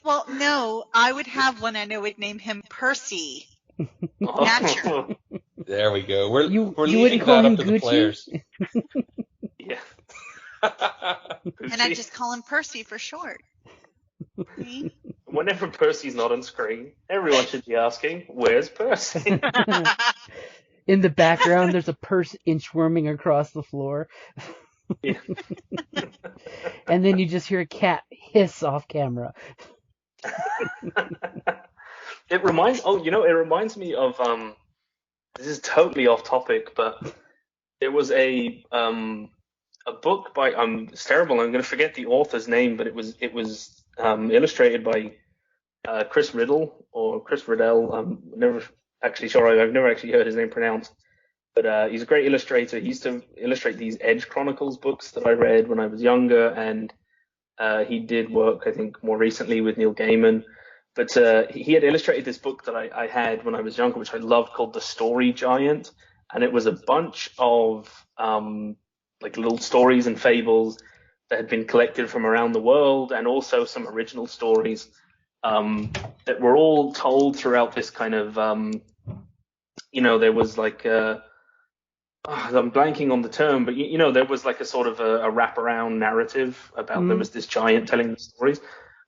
Well, no, I would have one and I would name him Percy. Snatcher. There we go. We're wouldn't leaving call that him up to the Gucci? players. Yeah. And I just call him Percy for short. Whenever Percy's not on screen, everyone should be asking, "Where's Percy?" In the background, there's a purse inchworming across the floor. Yeah. And then you just hear a cat hiss off camera. It reminds me of this is totally off topic, but there was a book by it's terrible. I'm going to forget the author's name, but it was illustrated by Chris Riddle or Chris Riddell. I'm never actually sure. I've never actually heard his name pronounced. But he's a great illustrator. He used to illustrate these Edge Chronicles books that I read when I was younger, and he did work, I think, more recently with Neil Gaiman. But he had illustrated this book that I had when I was younger, which I loved, called The Story Giant. And it was a bunch of little stories and fables that had been collected from around the world, and also some original stories that were all told throughout this kind of there was like I'm blanking on the term, but there was like a sort of a wraparound narrative about there was this giant telling the stories.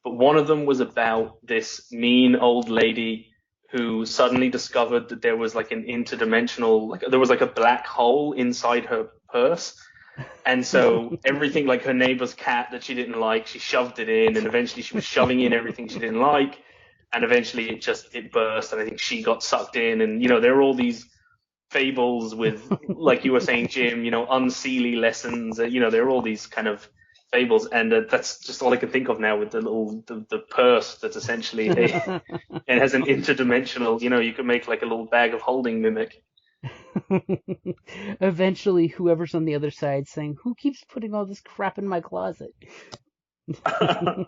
But one of them was about this mean old lady who suddenly discovered that there was like an interdimensional, like there was like a black hole inside her purse. And so everything, like her neighbor's cat that she didn't like, she shoved it in, and eventually she was shoving in everything she didn't like, and eventually it burst, and I think she got sucked in, and there are all these fables with, like you were saying, Jim, unseelie lessons, there are all these kind of fables, and that's just all I can think of now with the purse that's essentially it has an interdimensional, you could make like a little bag of holding mimic. Eventually, whoever's on the other side saying, "Who keeps putting all this crap in my closet?" Yeah,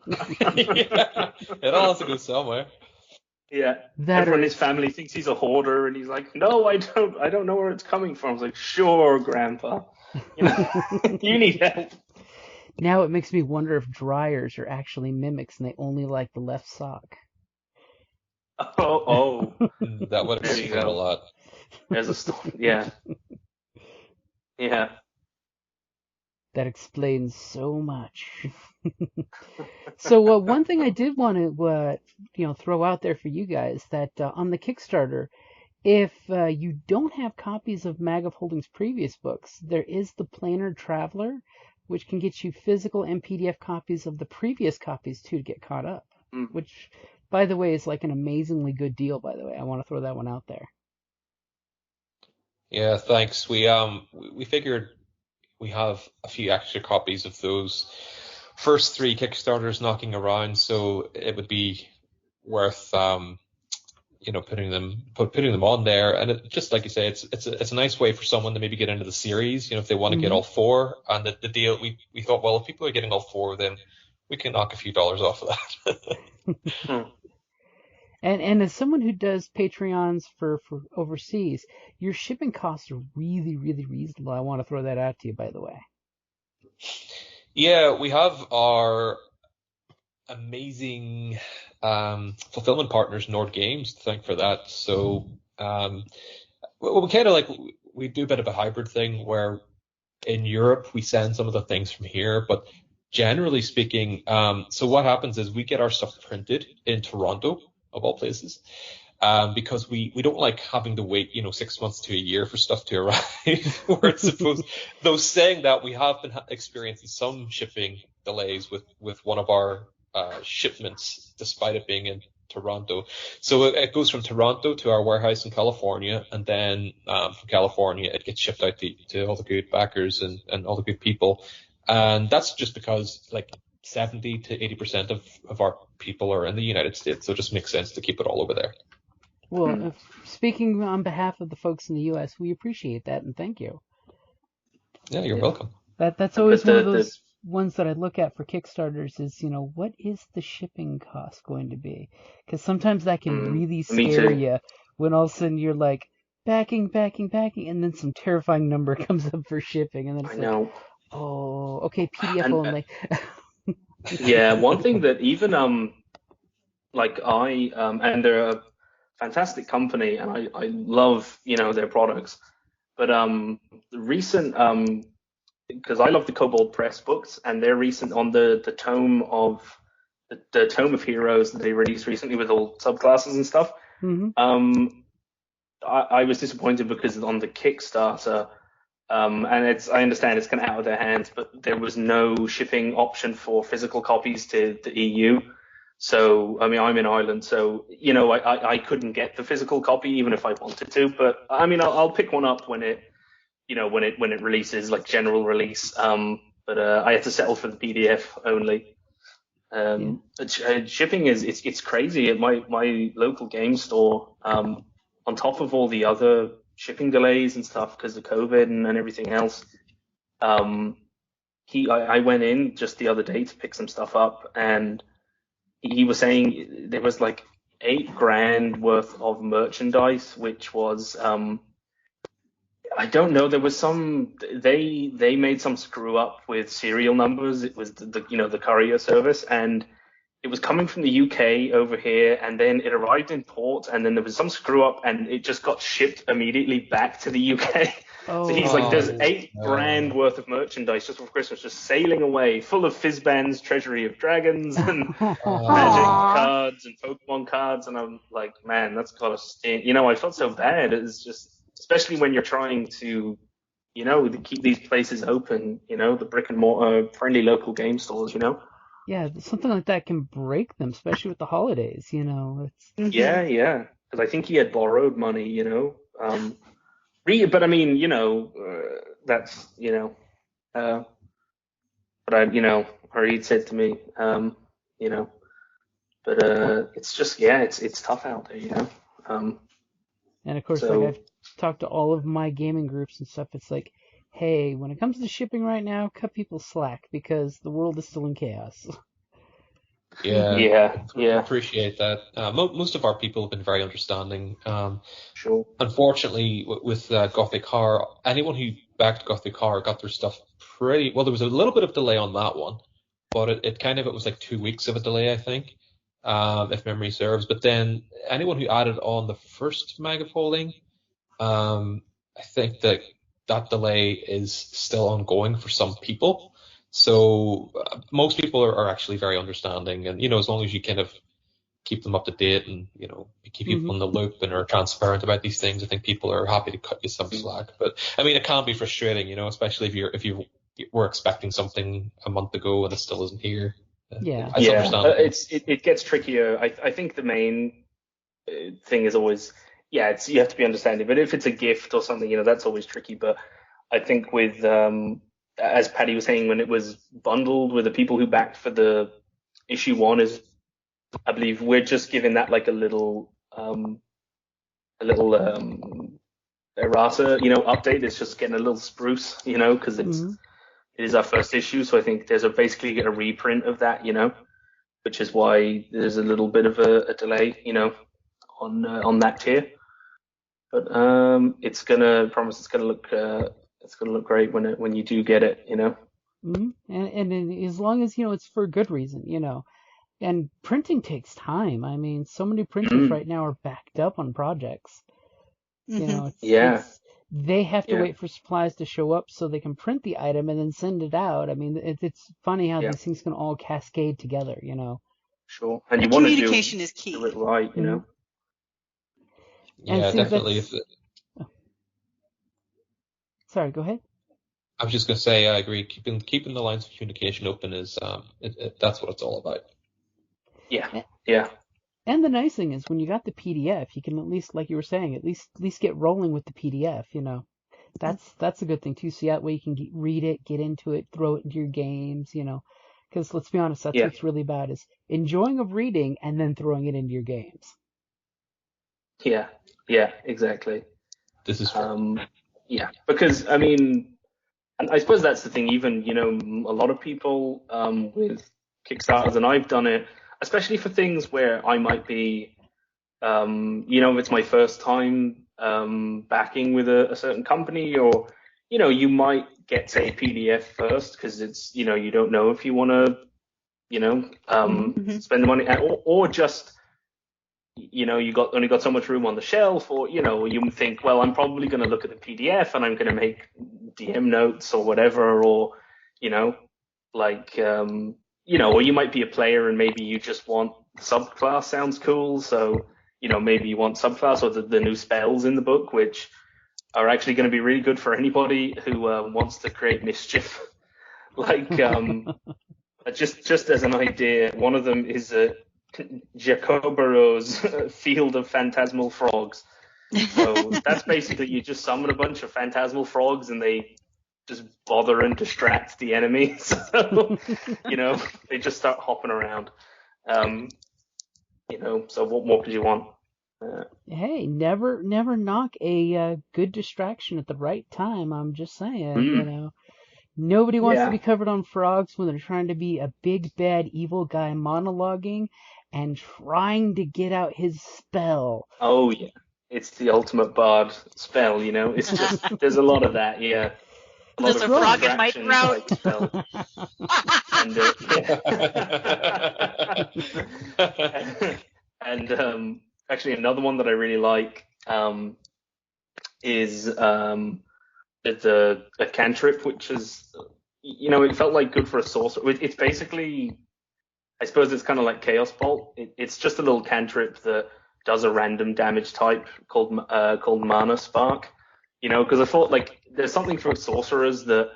it all has to go somewhere. Yeah, everyone in his family thinks he's a hoarder, and he's like, "No, I don't know where it's coming from." I was like, "Sure, Grandpa, you need help." Now it makes me wonder if dryers are actually mimics and they only like the left sock. Oh. That would explain a lot. There's a story. Yeah. Yeah. That explains so much. So one thing I did want to throw out there for you guys, that on the Kickstarter, if you don't have copies of Mag of Holding's previous books, there is the Planar Traveler, which can get you physical and PDF copies of the previous copies too to get caught up. Which, by the way, is like an amazingly good deal. By the way, I want to throw that one out there. Yeah, thanks. We figured we have a few extra copies of those first 3 Kickstarters knocking around, so it would be worth putting them on there. And just like you say, it's a nice way for someone to maybe get into the series, if they want to get all 4. And the deal, we thought, well, if people are getting all 4, then we can knock a few dollars off of that. And as someone who does Patreons for overseas, your shipping costs are really, really reasonable. I want to throw that out to you, by the way. Yeah, we have our amazing fulfillment partners, Nord Games, to thank for that. So we kind of we do a bit of a hybrid thing where in Europe we send some of the things from here, but generally speaking, so what happens is we get our stuff printed in Toronto, of all places, because we don't like having to wait 6 months to a year for stuff to arrive where it's supposed. Though saying that, we have been experiencing some shipping delays with one of our shipments, despite it being in Toronto. So it goes from Toronto to our warehouse in California, and then from California it gets shipped out to all the good backers and all the good people. And that's just because 70 to 80% of our people are in the United States, so it just makes sense to keep it all over there. Well, speaking on behalf of the folks in the U.S., we appreciate that, and thank you. Yeah, you're welcome. That's always one of those ones that I look at for Kickstarters is, what is the shipping cost going to be? Because sometimes that can really scare you when all of a sudden you're like, backing, and then some terrifying number comes up for shipping, and then it's oh, okay, PDF only. Yeah, one thing that even and they're a fantastic company, and I love their products, but the recent because I love the Kobold Press books, and they're recent on the tome of the tome of heroes that they released recently with all subclasses and stuff. I was disappointed because on the Kickstarter. And I understand it's kind of out of their hands, but there was no shipping option for physical copies to the EU. So, I mean, I'm in Ireland, so, I couldn't get the physical copy even if I wanted to, but I mean, I'll pick one up when it releases, like general release. But I had to settle for the PDF only. Shipping it's crazy at my local game store. On top of all the other shipping delays and stuff because of COVID and everything else. I went in just the other day to pick some stuff up, and he was saying there was like $8,000 worth of merchandise, which was I don't know. There was some they made some screw up with serial numbers. It was the courier service, and it was coming from the UK over here, and then it arrived in port, and then there was some screw up, and it just got shipped immediately back to the UK. So he's like, there's Oh, 8 grand worth of merchandise just for Christmas, just sailing away, full of Fizzbands, Treasury of Dragons, and Magic Aw. cards and Pokemon cards, and I'm like, man, that's gotta stink. You know, I felt so bad. It's just, especially when you're trying to, you know, to keep these places open, you know, the brick and mortar friendly local game stores, you know. yeah, something like that can break them, especially with the holidays. It's Yeah, yeah. Because I think he had borrowed money, you know. But I mean, you know, that's, you know, but I, you know, or he'd said to me, you know, but it's just, yeah, it's tough out there, you know. and of course, like So I've talked to all of my gaming groups and stuff. It's like, hey, when it comes to shipping right now, cut people slack because the world is still in chaos. Yeah, yeah, yeah, appreciate that. Most of our people have been very understanding. sure. Unfortunately, with Gothic Horror, anyone who backed Gothic Horror got their stuff pretty well. There was a little bit of delay on that one, but it was like 2 weeks of a delay, I think, if memory serves. But then anyone who added on the first mega polling, I think that delay is still ongoing for some people. So most people are actually very understanding, and as long as you kind of keep them up to date and keep people in the loop and are transparent about these things, I think people are happy to cut you some slack. But I mean, it can be frustrating, especially if you were expecting something a month ago and it still isn't here. Yeah. It's Yeah, understandable. it gets trickier. I think the main thing is always, yeah, it's, you have to be understanding. But if it's a gift or something, that's always tricky. But I think with as Paddy was saying, when it was bundled with the people who backed for the issue 1, is I believe we're just giving that like a little errata, update. It's just getting a little spruce, because it is our first issue. So I think there's basically a reprint of that, which is why there's a little bit of a delay, on that tier. But it's gonna look great when you do get it, And as long as it's for a good reason, and printing takes time. I mean, so many printers right now are backed up on projects. Yeah, They have to yeah, wait for supplies to show up so they can print the item and then send it out. I mean, it's funny how yeah, these things can all cascade together. sure. And you And want to communication is do key. it right, And Yeah, see, definitely. Sorry, go ahead. I was just going to say, I agree. Keeping the lines of communication open is that's what it's all about. Yeah, yeah. And the nice thing is when you got the PDF, you can at least, like you were saying, at least get rolling with the PDF. That's a good thing too. So that way you can read it, get into it, throw it into your games. Because let's be honest, that's Yeah. what's really bad is enjoying of reading and then throwing it into your games. Yeah, yeah, exactly. This is true. Yeah, because I mean, and I suppose that's the thing. Even a lot of people with Kickstarters, and I've done it, especially for things where I might be, if it's my first time backing with a certain company, or you might get say a PDF first because it's you don't know if you want to spend the money, or just you only got so much room on the shelf, or you think, well, I'm probably going to look at the PDF and I'm going to make DM notes or whatever, or or you might be a player and maybe you just want subclass sounds cool, so maybe you want subclass or the new spells in the book, which are actually going to be really good for anybody who wants to create mischief. Like just as an idea, one of them is Jacobaro's Field of Phantasmal Frogs. So that's basically you just summon a bunch of phantasmal frogs and they just bother and distract the enemy. So, they just start hopping around. So what more could you want? Hey, never knock a good distraction at the right time. I'm just saying, Nobody wants to be covered on frogs when they're trying to be a big, bad, evil guy monologuing and trying to get out his spell. Oh, yeah. It's the ultimate bard spell, It's just, there's a lot of that, yeah. a lot There's of a frog in my contractions, throat. like spell. And actually another one that I really like is it's a cantrip, which is, it felt like good for a sorcerer. It's basically, I suppose it's kind of like Chaos Bolt. It's just a little cantrip that does a random damage type called Mana Spark. Because I thought like there's something for sorcerers that,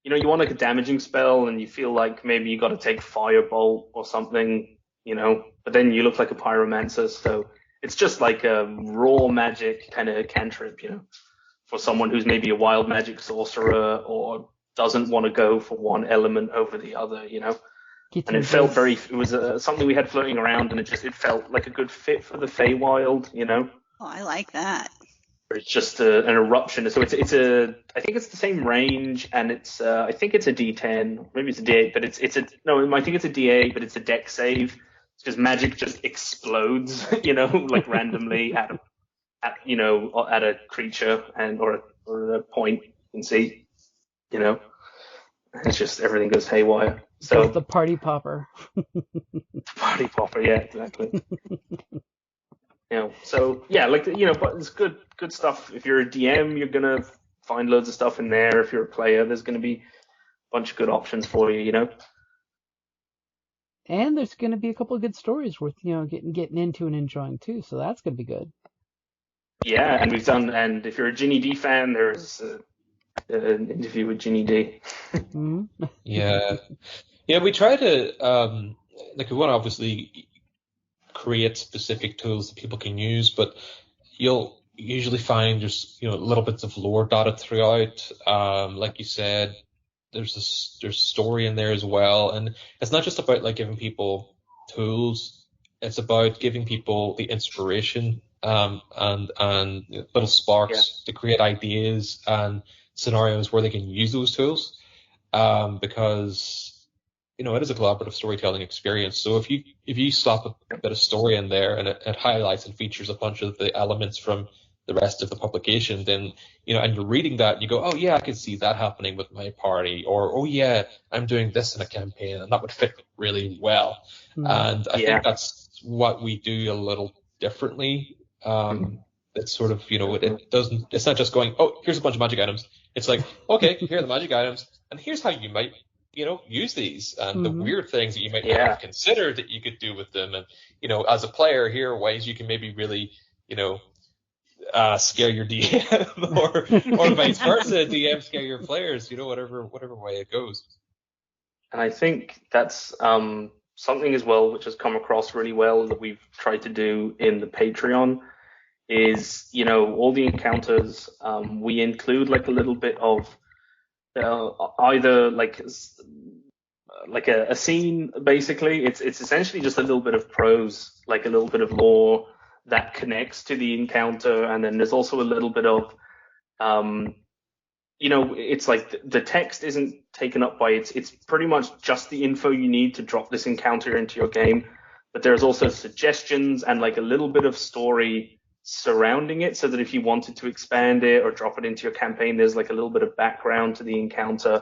you want like a damaging spell and you feel like maybe you got to take Firebolt or something, but then you look like a pyromancer. So it's just like a raw magic kind of cantrip, for someone who's maybe a wild magic sorcerer or doesn't want to go for one element over the other, And it felt it was something we had floating around, and it felt like a good fit for the Feywild, Oh, I like that. It's just an eruption. So I think it's the same range, and I think it's a D10, maybe it's a D8, but I think it's a D8, but it's a deck save. It's just magic just explodes, like randomly at a creature or a point you can see, It's just everything goes haywire. So It's the party popper. Party popper, yeah, exactly. So yeah, but it's good stuff. If you're a DM, you're gonna find loads of stuff in there. If you're a player, there's gonna be a bunch of good options for you, And there's going to be a couple of good stories worth, getting into and enjoying too. So that's going to be good. Yeah, and if you're a Ginny D fan, there's an interview with Ginny D. Mm-hmm. Yeah, we try to we want to obviously create specific tools that people can use, but you'll usually find there's little bits of lore dotted throughout. Like you said, there's story in there as well, and it's not just about like giving people tools. It's about giving people the inspiration and little sparks to create ideas and scenarios where they can use those tools, because it is a collaborative storytelling experience. So if you slap a bit of story in there and it highlights and features a bunch of the elements from the rest of the publication, then and you're reading that and you go, oh yeah, I can see that happening with my party, or oh yeah, I'm doing this in a campaign and that would fit really well. And I think that's what we do a little differently. It's sort of it's not just going, oh, here's a bunch of magic items. It's like, okay, here are the magic items, and here's how you might use these, and the weird things that you might not have considered that you could do with them. And, as a player, here are ways you can maybe really, scare your DM or vice versa, DM scare your players, whatever way it goes. And I think that's something as well, which has come across really well that we've tried to do in the Patreon is, all the encounters, we include like a little bit of either like a scene, basically. It's essentially just a little bit of prose, like a little bit of lore that connects to the encounter, and then there's also a little bit of it's like the text isn't taken up by it's pretty much just the info you need to drop this encounter into your game, but there's also suggestions and like a little bit of story surrounding it, so that if you wanted to expand it or drop it into your campaign, there's like a little bit of background to the encounter.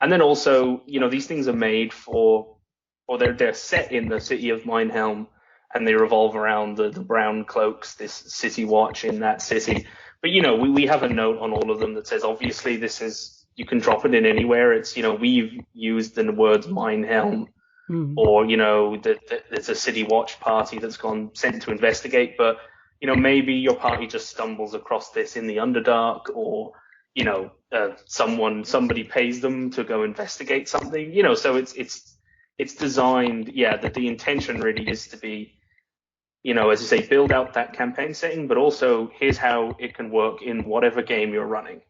And then also, these things are made they're set in the city of Minehelm, and they revolve around the brown cloaks, this city watch in that city. But we have a note on all of them that says, obviously you can drop it in anywhere. It's we've used the words Minehelm, or there's a city watch party that's gone sent to investigate, but maybe your party just stumbles across this in the Underdark, or, somebody pays them to go investigate something, so it's designed, that the intention really is to be, as you say, build out that campaign setting, but also here's how it can work in whatever game you're running,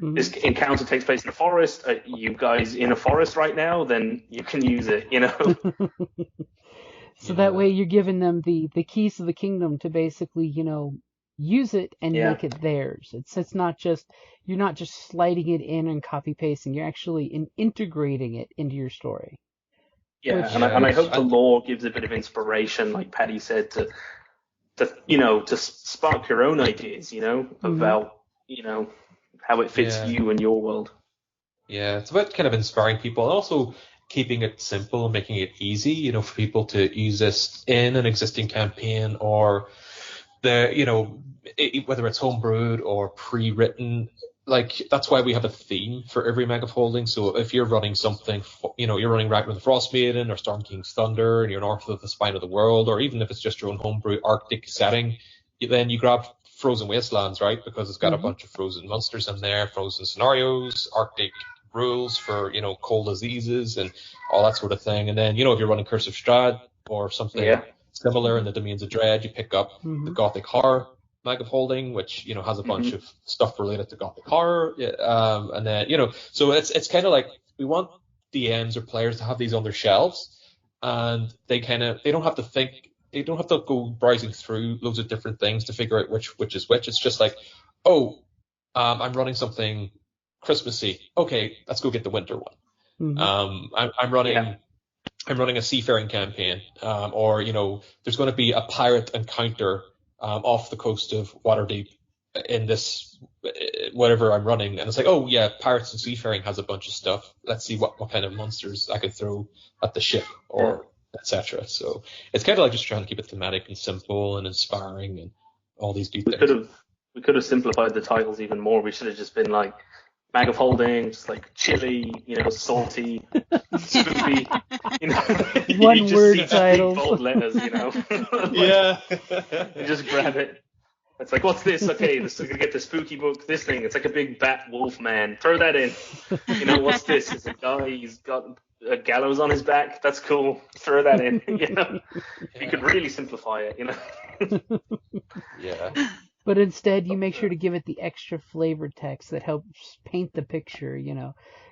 This encounter takes place in a forest. You guys in a forest right now, then you can use it, So that way you're giving them the keys to the kingdom to basically, use it and make it theirs. It's not just, you're not just sliding it in and copy pasting. You're actually integrating it into your story. Yeah, and I hope the lore gives a bit of inspiration, like Paddy said, to spark your own ideas, about, how it fits you and your world. Yeah, it's about kind of inspiring people and also keeping it simple and making it easy, for people to use this in an existing campaign or whether it's homebrewed or pre-written. Like, that's why we have a theme for every Mega Folding. So if you're running something, you're running Ragnar the Frost Maiden or Storm King's Thunder and you're north of the Spine of the World, or even if it's just your own homebrew Arctic setting, then you grab Frozen Wastelands, right? Because it's got a bunch of frozen monsters in there, frozen scenarios, Arctic rules for, cold diseases and all that sort of thing. And then, if you're running Curse of Strahd or something similar in the Domains of Dread, you pick up the Gothic Horror Mega Folding, which, has a bunch of stuff related to Gothic Horror. And then, so it's kind of like we want DMs or players to have these on their shelves, and they don't have to think, they don't have to go browsing through loads of different things to figure out which is which. It's just like, I'm running something Christmassy. Okay, let's go get the winter one. I'm running a seafaring campaign, or there's going to be a pirate encounter off the coast of Waterdeep in this whatever I'm running, and it's like, oh yeah, pirates and seafaring has a bunch of stuff. Let's see what kind of monsters I could throw at the ship, or etc. So it's kind of like just trying to keep it thematic and simple and inspiring and all these good things. We could have simplified the titles even more. We should have just been like Mega Folding, just like chili, salty, spooky, One word titles. Bold letters, Yeah. You just grab it. It's like, what's this? Okay, we're gonna get the spooky book. This thing, it's like a big bat wolf man. Throw that in. What's this? It's a guy. He's got a gallows on his back. That's cool. Throw that in. You could really simplify it. Yeah. But instead, you make sure to give it the extra flavor text that helps paint the picture,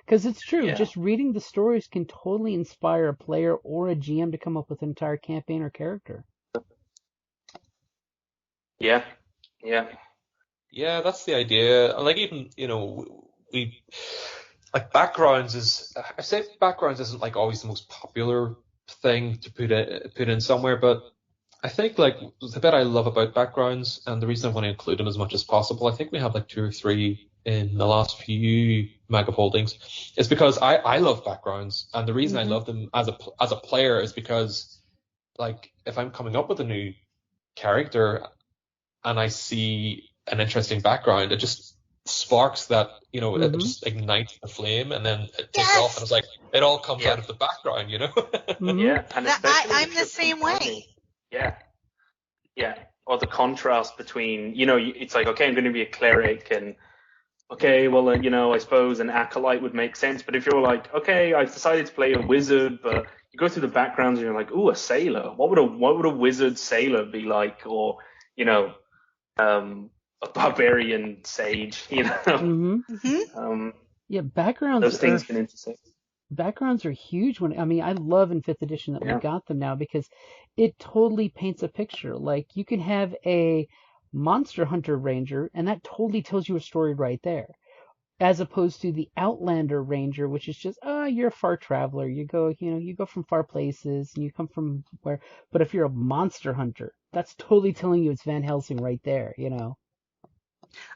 Because it's true, just reading the stories can totally inspire a player or a GM to come up with an entire campaign or character. Yeah, that's the idea. Like, even, like, backgrounds isn't like always the most popular thing to put in somewhere, but I think, like, the bit I love about backgrounds, and the reason I want to include them as much as possible, I think we have like 2 or 3 in the last few Mega Foldings, is because I love backgrounds, and the reason I love them as a player is because, like, if I'm coming up with a new character and I see an interesting background, it just sparks that, it just ignites the flame, and then it takes off, and it's like it all comes out of the background, Yeah, and I'm the same way. Yeah. Or the contrast between, it's like, okay, I'm going to be a cleric, and okay, well, I suppose an acolyte would make sense. But if you're like, okay, I've decided to play a wizard, but you go through the backgrounds and you're like, ooh, a sailor. What would a wizard sailor be like? Or, a barbarian sage, Yeah, backgrounds. Those things can intersect. Backgrounds are huge. I love in 5th edition that we got them now, because it totally paints a picture. Like, you can have a Monster Hunter Ranger, and that totally tells you a story right there, as opposed to the Outlander Ranger, which is just, you're a far traveler. You go from far places, and you come from where. But if you're a Monster Hunter, that's totally telling you it's Van Helsing right there.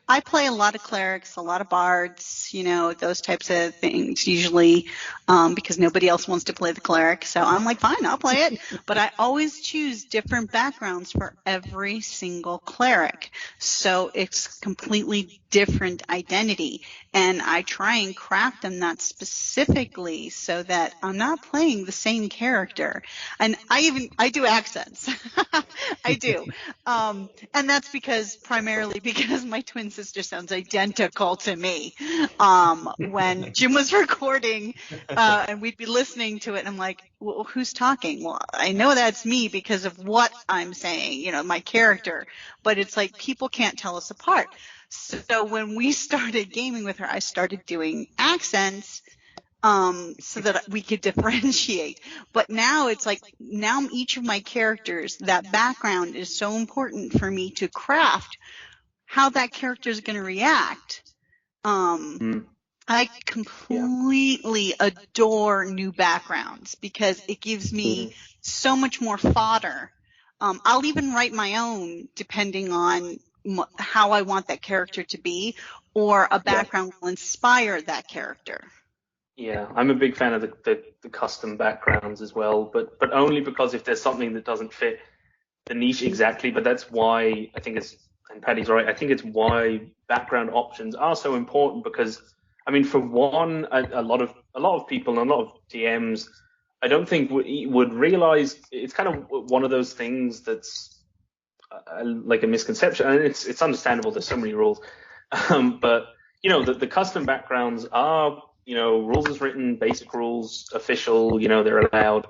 I play a lot of clerics, a lot of bards, those types of things usually, because nobody else wants to play the cleric. So I'm like, fine, I'll play it. But I always choose different backgrounds for every single cleric. So it's completely different identity. And I try and craft them that specifically so that I'm not playing the same character. And I do accents. I do. And that's primarily because my twin sister sounds identical to me. When Jim was recording, and we'd be listening to it, and I'm like, well, who's talking? Well, I know that's me because of what I'm saying, my character. But it's like people can't tell us apart. So when we started gaming with her, I started doing accents so that we could differentiate. But now it's like, now each of my characters, that background is so important for me to craft how that character is going to react. I completely adore new backgrounds because it gives me so much more fodder. I'll even write my own depending on how I want that character to be, or a background will inspire that character. Yeah, I'm a big fan of the custom backgrounds as well, but only because if there's something that doesn't fit the niche exactly, but that's why I think it's, and Paddy's right, I think it's why background options are so important because, I mean, for one, a lot of people and a lot of DMs, I don't think would realize it's kind of one of those things that's like a misconception, and it's understandable. There's so many rules, but the custom backgrounds are rules as written, basic rules, official. They're allowed,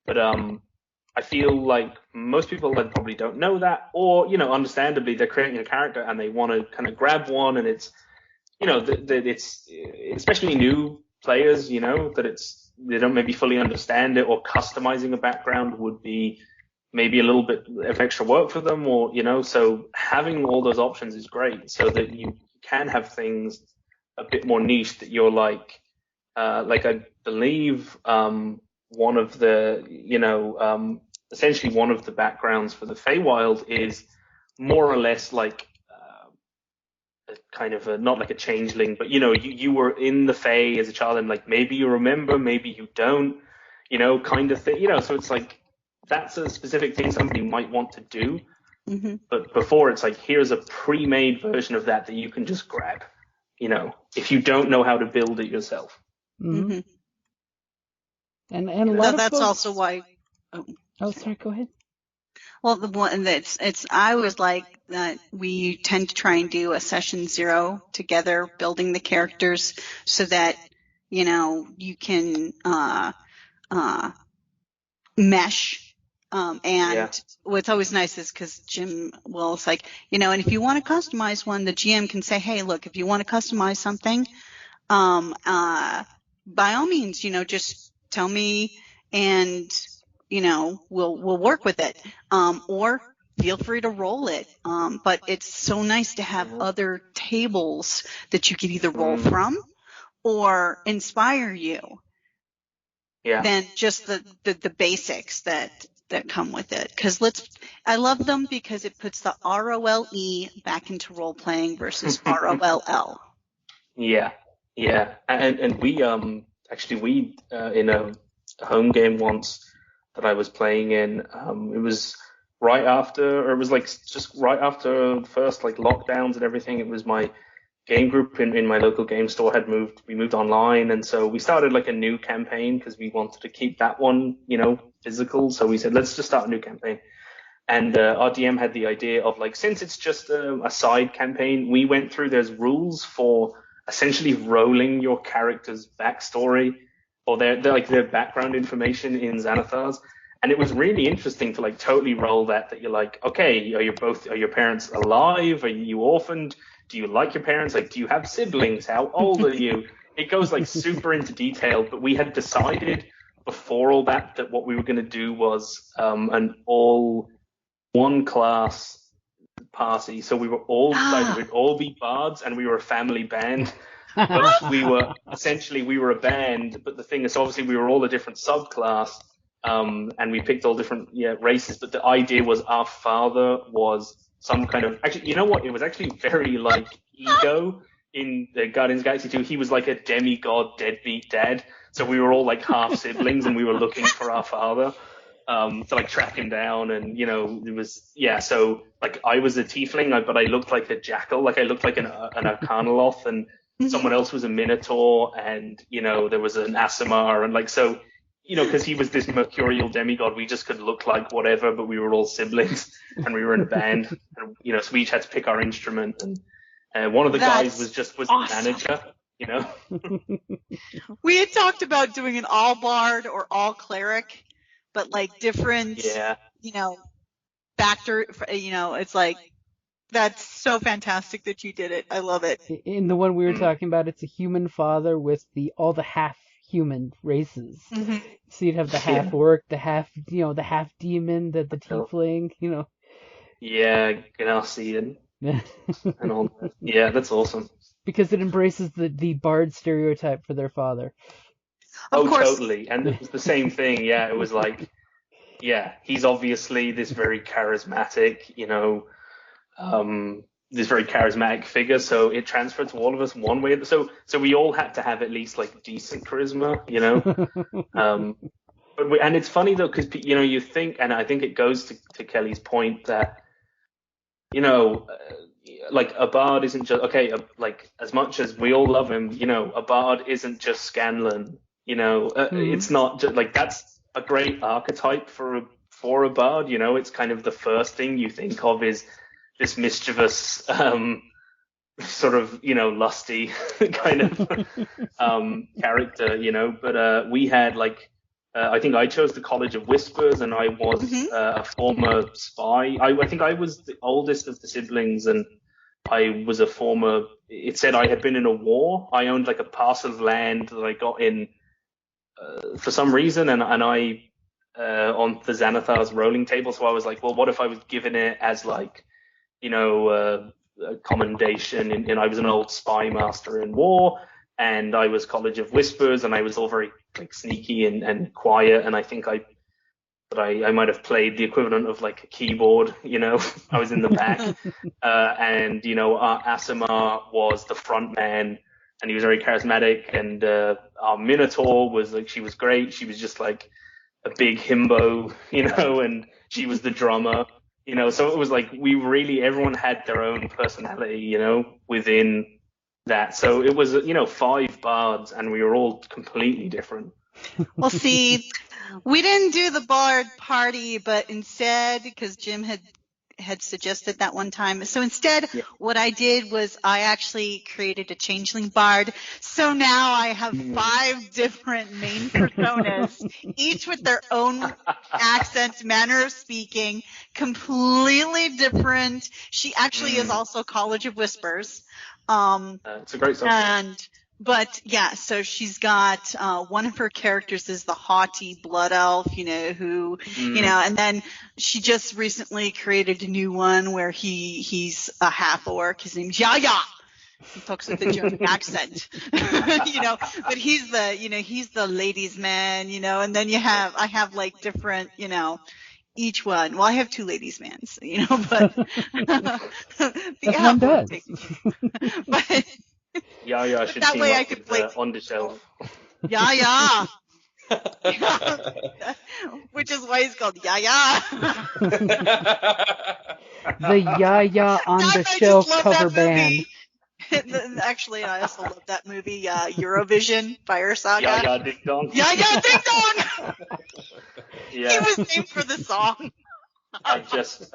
but I feel like most people probably don't know that, or understandably they're creating a character and they want to kind of grab one, and it's it's especially new players, that they don't maybe fully understand it, or customizing a background would be maybe a little bit of extra work for them, or so having all those options is great, so that you can have things a bit more niche that you're like I believe one of the essentially one of the backgrounds for the Feywild is more or less like kind of not like a changeling, but you were in the Fey as a child, and like maybe you remember, maybe you don't, kind of thing, so it's like that's a specific thing somebody might want to do, but before it's like here's a pre-made version of that you can just grab, if you don't know how to build it yourself. Mm-hmm. And a lot of that's folks... also why. Oh, sorry. Go ahead. Well, the one that's I always like that we tend to try and do a session 0 together, building the characters so that you can mesh. What's always nice is because Jim will, it's like, and if you want to customize one, the GM can say, hey, look, if you want to customize something, by all means, just tell me, and we'll work with it, or feel free to roll it. But it's so nice to have other tables that you can either roll from or inspire you. Yeah. Than just the basics that come with it. Because I love them because it puts the ROLE back into role playing versus ROLL. Yeah. And we actually in a home game once that I was playing in, it was right after, or it was like just right after the first lockdowns and everything. It was my game group in my local game store we moved online, and so we started a new campaign because we wanted to keep that one physical. So we said, let's just start a new campaign, and our DM had the idea of since it's just a side campaign, we went through there's rules for essentially rolling your character's backstory or their background information in Xanathar's. And it was really interesting to totally roll that you're like, okay, are your parents alive? Are you orphaned? Do you like your parents? Do you have siblings? How old are you? It goes super into detail, but we had decided before all that what we were going to do was an all one class party. So we were all decided we'd all be bards, and we were a family band. But we were a band, but the thing is, obviously we were all a different subclass, and we picked all different races, but the idea was our father was some kind of, actually, you know what? It was actually very Ego in the Guardians of the Galaxy 2. He was like a demigod deadbeat dad. So we were all half siblings, and we were looking for our father to track him down. And it was so I was a tiefling, but I looked like a jackal. I looked like an Arcanoloth, and someone else was a minotaur, and there was an Aasimar, and so. Because he was this mercurial demigod, we just could look like whatever, but we were all siblings, and we were in a band, and so we each had to pick our instrument, and one of the guys was awesome. The manager, We had talked about doing an all bard or all cleric, but different, factor. It's that's so fantastic that you did it. I love it. In the one we were talking about, it's a human father with all the half human races. Mm-hmm. So you'd have the half orc, the half demon, the tiefling, Yeah, Ganassi and all that. Yeah, that's awesome. Because it embraces the bard stereotype for their father. Of course. Totally. And it was the same thing. Yeah, it was he's obviously this very charismatic, this very charismatic figure, so it transferred to all of us one way. So we all had to have at least like decent charisma, you know. And it's funny though, because you think, and I think it goes to Kelly's point that like a bard isn't just like as much as we all love him, a bard isn't just Scanlan. It's not just like that's a great archetype for a bard. It's kind of the first thing you think of is this mischievous, sort of lusty kind of character. But we had like. I think I chose the College of Whispers, and I was a former spy. I think I was the oldest of the siblings, and I was a former. It said I had been in a war. I owned like a parcel of land that I got in for some reason, and I on the Xanathar's rolling table. So I was like, well, what if I was given it as like, a commendation? And I was an old spy master in war. And I was College of Whispers, and I was all very like sneaky and quiet. And I think I might have played the equivalent of like a keyboard. I was in the back, and Asimar was the front man, and he was very charismatic. And our Minotaur was like, she was great. She was just like a big himbo, and she was the drummer. So it was like everyone had their own personality, within that. So it was 5 bards, and we were all completely different. Well, see, we didn't do the bard party, but instead, because Jim had suggested that one time, so instead what I did was I actually created a changeling bard. So now I have 5 different main personas, each with their own accent, manner of speaking, completely different. She actually is also College of Whispers. It's a great song. But yeah, so she's got one of her characters is the haughty blood elf, who and then she just recently created a new one where he's a half orc. His name's Yaya. He talks with a German accent, but he's the ladies' man, and then I have like different, each one. Well, I have 2 ladies' mans, but that's one does. But yeah, should that team way up I could with, play on the shelf. Yeah. Which is why he's called Yaya. The Yaya on the Shelf cover band. Actually, I also love that movie, Eurovision Fire Saga. Yaya Ding Dong. Yaya Ding Dong. Yeah. He was named for the song. I just,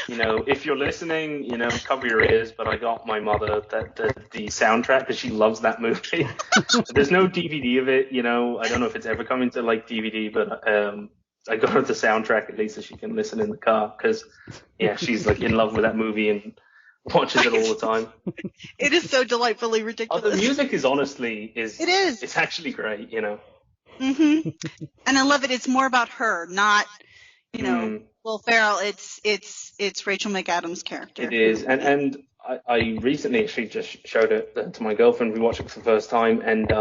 if you're listening, cover your ears. But I got my mother the soundtrack because she loves that movie. There's no DVD of it. I don't know if it's ever coming to like DVD, but I got her the soundtrack at least so she can listen in the car because she's like in love with that movie and watches it all the time. It is so delightfully ridiculous. The music is honestly It is. It's actually great. And I love it. It's more about her, not Will Ferrell. It's Rachel McAdams' character. It is, and I recently actually just showed it to my girlfriend. We watched it for the first time, and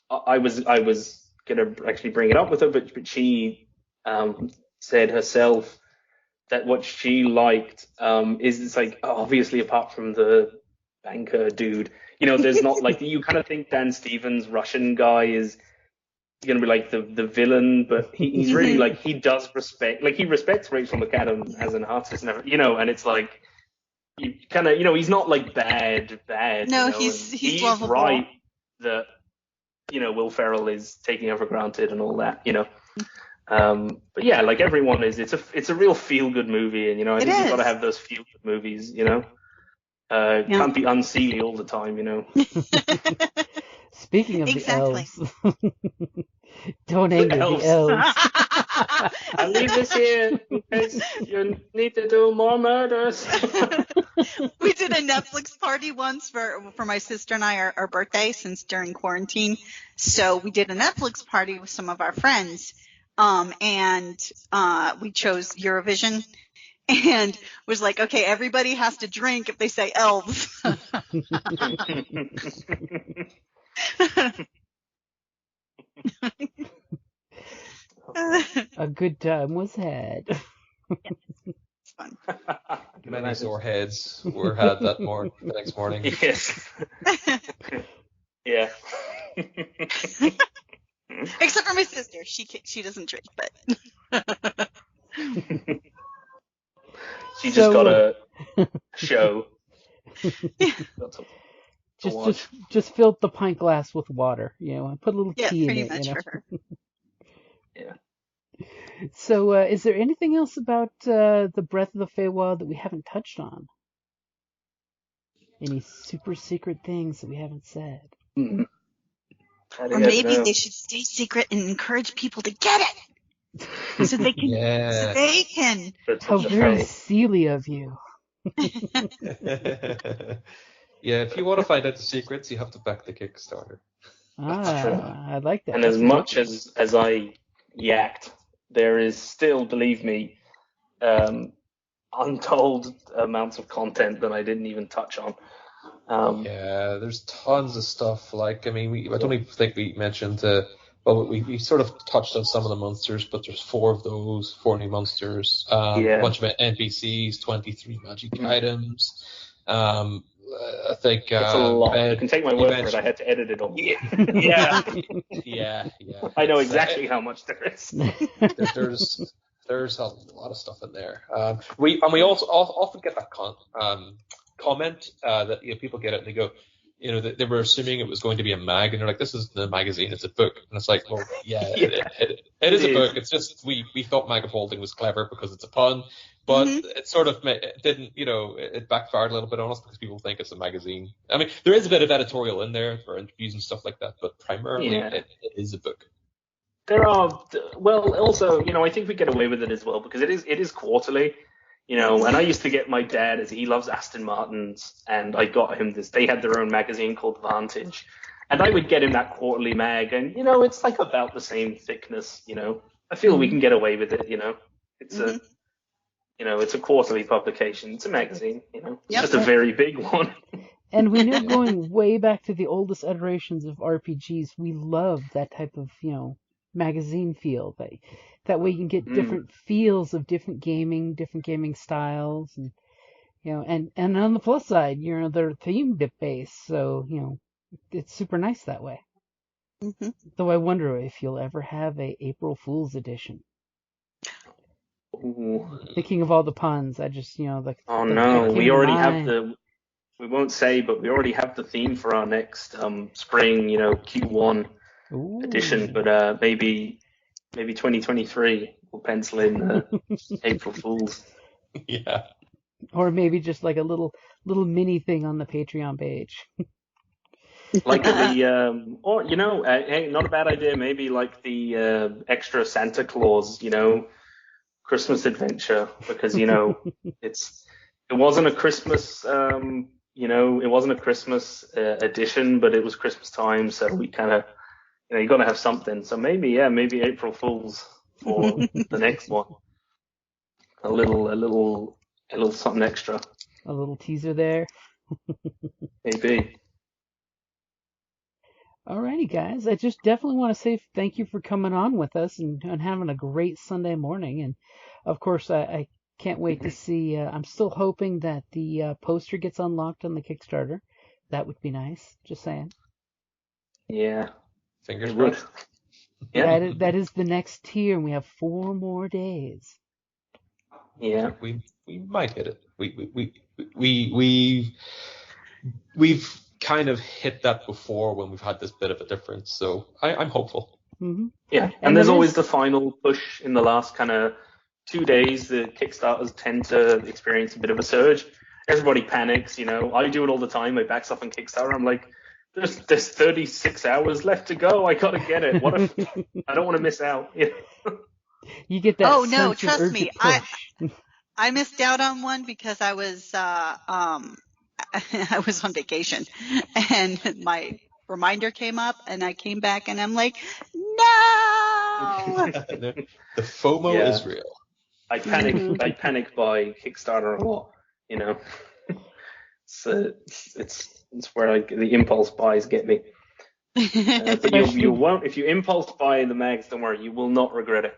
I was gonna actually bring it up with her, but she said herself that what she liked is it's like obviously apart from the banker dude, there's not like you kind of think Dan Stevens, Russian guy, is going to be like the villain, but he's really like he does respect, like he respects Rachel McAdams as an artist and everything, and it's like you kind of he's not like bad. No, he's lovable. Right that Will Ferrell is taking her for granted and all that, but yeah, like everyone is. It's a real feel good movie, and I think you've got to have those feel good movies, Can't be unseelie all the time, Speaking of the elves, don't anger the elves. I'll leave this here in case you need to do more murders. We did a Netflix party once for my sister and I, our birthday, since during quarantine. So we did a Netflix party with some of our friends, and we chose Eurovision. And was like, okay, everybody has to drink if they say elves. A good time was had. It's fun. many sore heads were had that the next morning. Yes. Yeah. Except for my sister, she doesn't drink, but She just got a show. Got to watch. just filled the pint glass with water, and put a little yeah, tea in pretty it, much for her. Yeah. So, is there anything else about the Breath of the Feywild that we haven't touched on? Any super secret things that we haven't said? Mm-hmm. Or maybe they should stay secret and encourage people to get it, so they can. Yeah. So they can. How very Celia of you. Yeah, if you want to find out the secrets, you have to back the Kickstarter. I like that. And as much as I yacked, there is still, believe me, untold amounts of content that I didn't even touch on. Yeah, there's tons of stuff. I don't even think we mentioned we sort of touched on some of the monsters, but there's 4 of those, 4 new monsters, a bunch of NPCs, 23 magic items. I think it's a lot. You can take my word for it. I had to edit it all. Yeah. I know exactly how much there is. There's a lot of stuff in there. We also often get that comment that people get it and they go, they were assuming it was going to be a mag, and they're like, this isn't a magazine, it's a book. And it's like, well, yeah, it is a book. It's just we thought mag of holding was clever because it's a pun, but it sort of didn't, it backfired a little bit on us because people think it's a magazine. I mean, there is a bit of editorial in there for interviews and stuff like that, but primarily it is a book. There are, also, I think we get away with it as well because it is quarterly. And I used to get my dad, as he loves Aston Martins, and I got him this. They had their own magazine called Vantage, and I would get him that quarterly mag, and it's like about the same thickness. I feel we can get away with it. It's it's a quarterly publication. It's a magazine. It's just a very big one. And we know going way back to the oldest iterations of RPGs, we love that type of magazine feel. That way you can get different feels of different gaming styles, and and on the plus side, they're theme based, so it's super nice that way. Though I wonder if you'll ever have a April Fool's edition. Ooh. Thinking of all the puns, I just we already have we won't say, but we already have the theme for our next spring Q1 edition, but maybe 2023 we'll pencil in April Fools. Yeah. Or maybe just like a little mini thing on the Patreon page. Like hey, not a bad idea. Maybe like the extra Santa Claus, Christmas adventure, because it wasn't a Christmas, it wasn't a Christmas edition, but it was Christmas time, so we kind of. You got to have something. So maybe April Fools for the next one. A little something extra. A little teaser there. Maybe. Alrighty, guys. I just definitely want to say thank you for coming on with us and having a great Sunday morning. And of course, I can't wait to see. I'm still hoping that the poster gets unlocked on the Kickstarter. That would be nice. Just saying. Yeah. Fingers crossed. Yeah. That is the next tier, and we have 4 more days. Yeah. We might hit it. We've kind of hit that before when we've had this bit of a difference, so I'm hopeful. Mm-hmm. Yeah, and there's always the final push in the last kind of 2 days. The Kickstarters tend to experience a bit of a surge. Everybody panics, I do it all the time. I back stuff on Kickstarter. I'm like, there's 36 hours left to go. I gotta get it. What if I don't want to miss out? You get that. Oh no, trust me. I missed out on one because I was I was on vacation, and my reminder came up, and I came back, and I'm like, no. The FOMO is real. I panic by Kickstarter a lot. So it's where the impulse buys get me. But you won't, if you impulse buy the mags, don't worry, you will not regret it.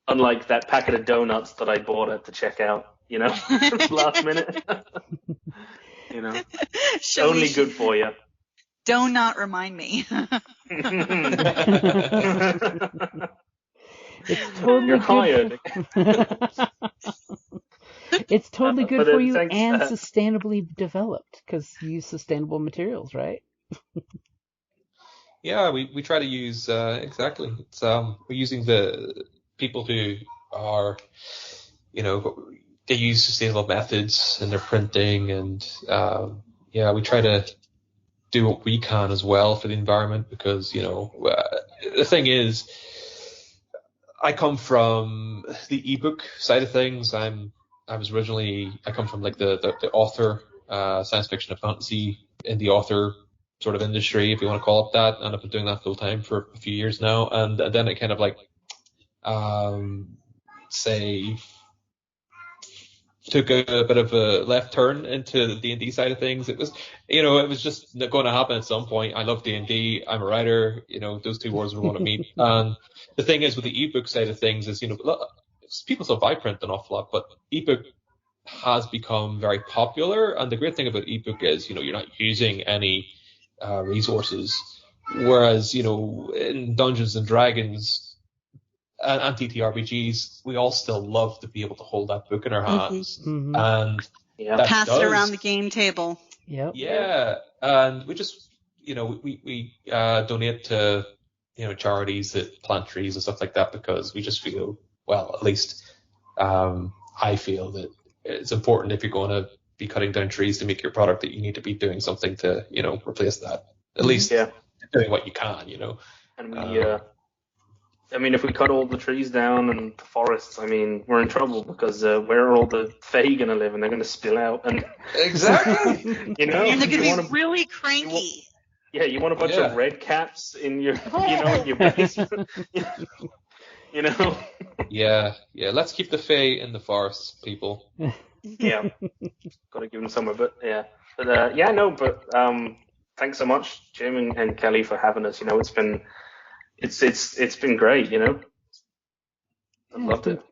Unlike that packet of donuts that I bought at the checkout. you know, last minute. You know, Shall only we- good for you. Do not remind me. It's totally You're good. hired. It's totally good But, for you thanks, and sustainably developed because you use sustainable materials, right? Yeah, we try to use exactly. It's we're using the people who are, they use sustainable methods in their printing, and yeah, we try to do what we can as well for the environment because the thing is, I come from the ebook side of things. I come from like the author, science fiction and fantasy in the author sort of industry, if you want to call it that, and I've been doing that full time for a few years now, and then it kind of like say took a bit of a left turn into the D&D side of things. It was just going to happen at some point. I love D&D. I'm a writer. Those two worlds were going to meet. And the thing is with the ebook side of things is, people still buy print an awful lot, but ebook has become very popular. And the great thing about ebook is, you're not using any resources. Whereas, in Dungeons and Dragons, and TTRPGs, we all still love to be able to hold that book in our hands, Mm-hmm. and Pass it around the game table. Yep. Yeah, and we just, we donate to, charities that plant trees and stuff like that because we just feel, well, at least I feel that it's important if you're going to be cutting down trees to make your product that you need to be doing something to, replace that. At least doing what you can, And we, if we cut all the trees down and the forests, we're in trouble because where are all the Fae going to live? And they're going to spill out. And exactly. And they're going to be really cranky. You want a bunch of red caps in your, in your basement. Yeah. Let's keep the Fae in the forests, people. Yeah. Got to give them somewhere, but yeah. But thanks so much, Jim and Kelly, for having us. It's been great, I loved it.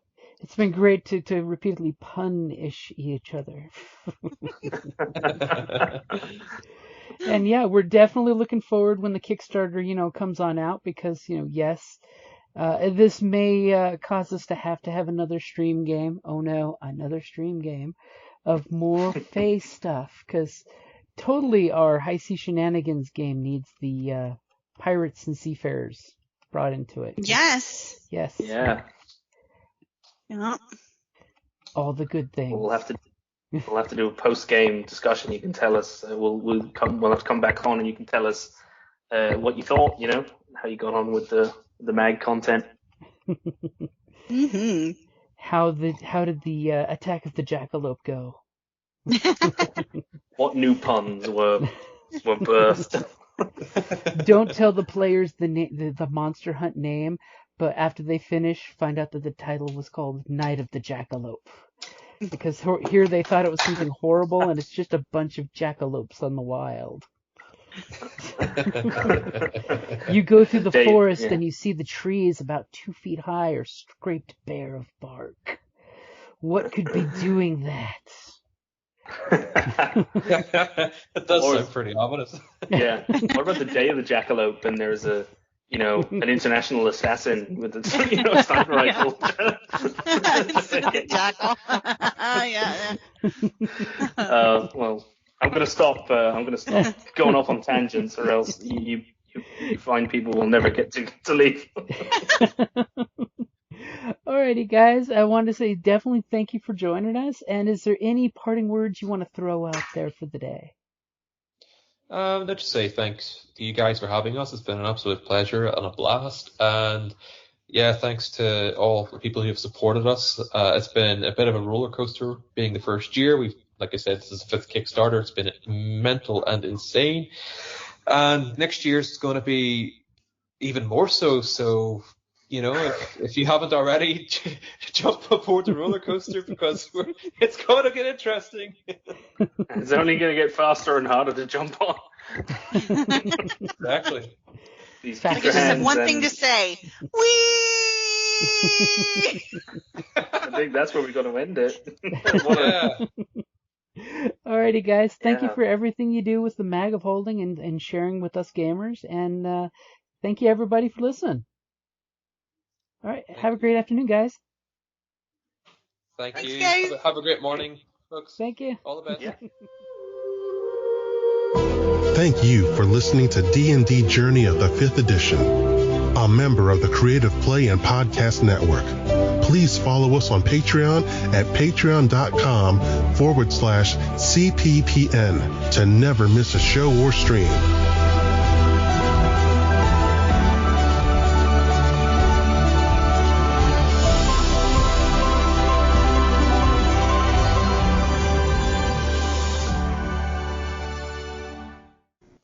It's been great to repeatedly punish each other. And yeah, we're definitely looking forward when the Kickstarter, comes on out because, yes, this may cause us to have another stream game. Oh no, another stream game of more Fae stuff because totally our High Sea Shenanigans game needs the pirates and seafarers brought into it. Yes. Yeah. All the good things. We'll have to do a post-game discussion. You can tell us. We'll have to come back on, and you can tell us what you thought. How you got on with the mag content. Mm-hmm. How did the attack of the jackalope go? What new puns were birthed? Don't tell the players the Monster Hunt name, but after they finish, find out that the title was called Night of the Jackalope. Because here they thought it was something horrible, and it's just a bunch of jackalopes on the wild. You go through the forest and you see the trees about 2 feet high are scraped bare of bark. What could be doing that? It does sound pretty ominous. Yeah. What about the Day of the Jackalope and there's an international assassin with a sniper rifle? Jackal. Yeah. Well, I'm gonna stop going off on tangents, or else you find people will never get to leave. Alrighty, guys. I wanted to say definitely thank you for joining us. And is there any parting words you want to throw out there for the day? Let's just say thanks to you guys for having us. It's been an absolute pleasure and a blast. And yeah, thanks to all the people who have supported us. It's been a bit of a roller coaster being the first year. Like I said, this is the 5th Kickstarter. It's been mental and insane. And next year is going to be even more so. So, if you haven't already, jump aboard the roller coaster because it's going to get interesting. It's only going to get faster and harder to jump on. Exactly. I just have one thing to say. Whee! think that's where we're going to end it. Alrighty, guys. Thank you for everything you do with the Mag of Holding and sharing with us gamers. And thank you, everybody, for listening. All right. Have a great afternoon, guys. Thanks, you. Guys. Have a great morning, folks. Thank you. All the best. Yeah. Thank you for listening to D&D Journey of the 5th Edition, a member of the Creative Play and Podcast Network. Please follow us on Patreon at patreon.com/CPPN to never miss a show or stream.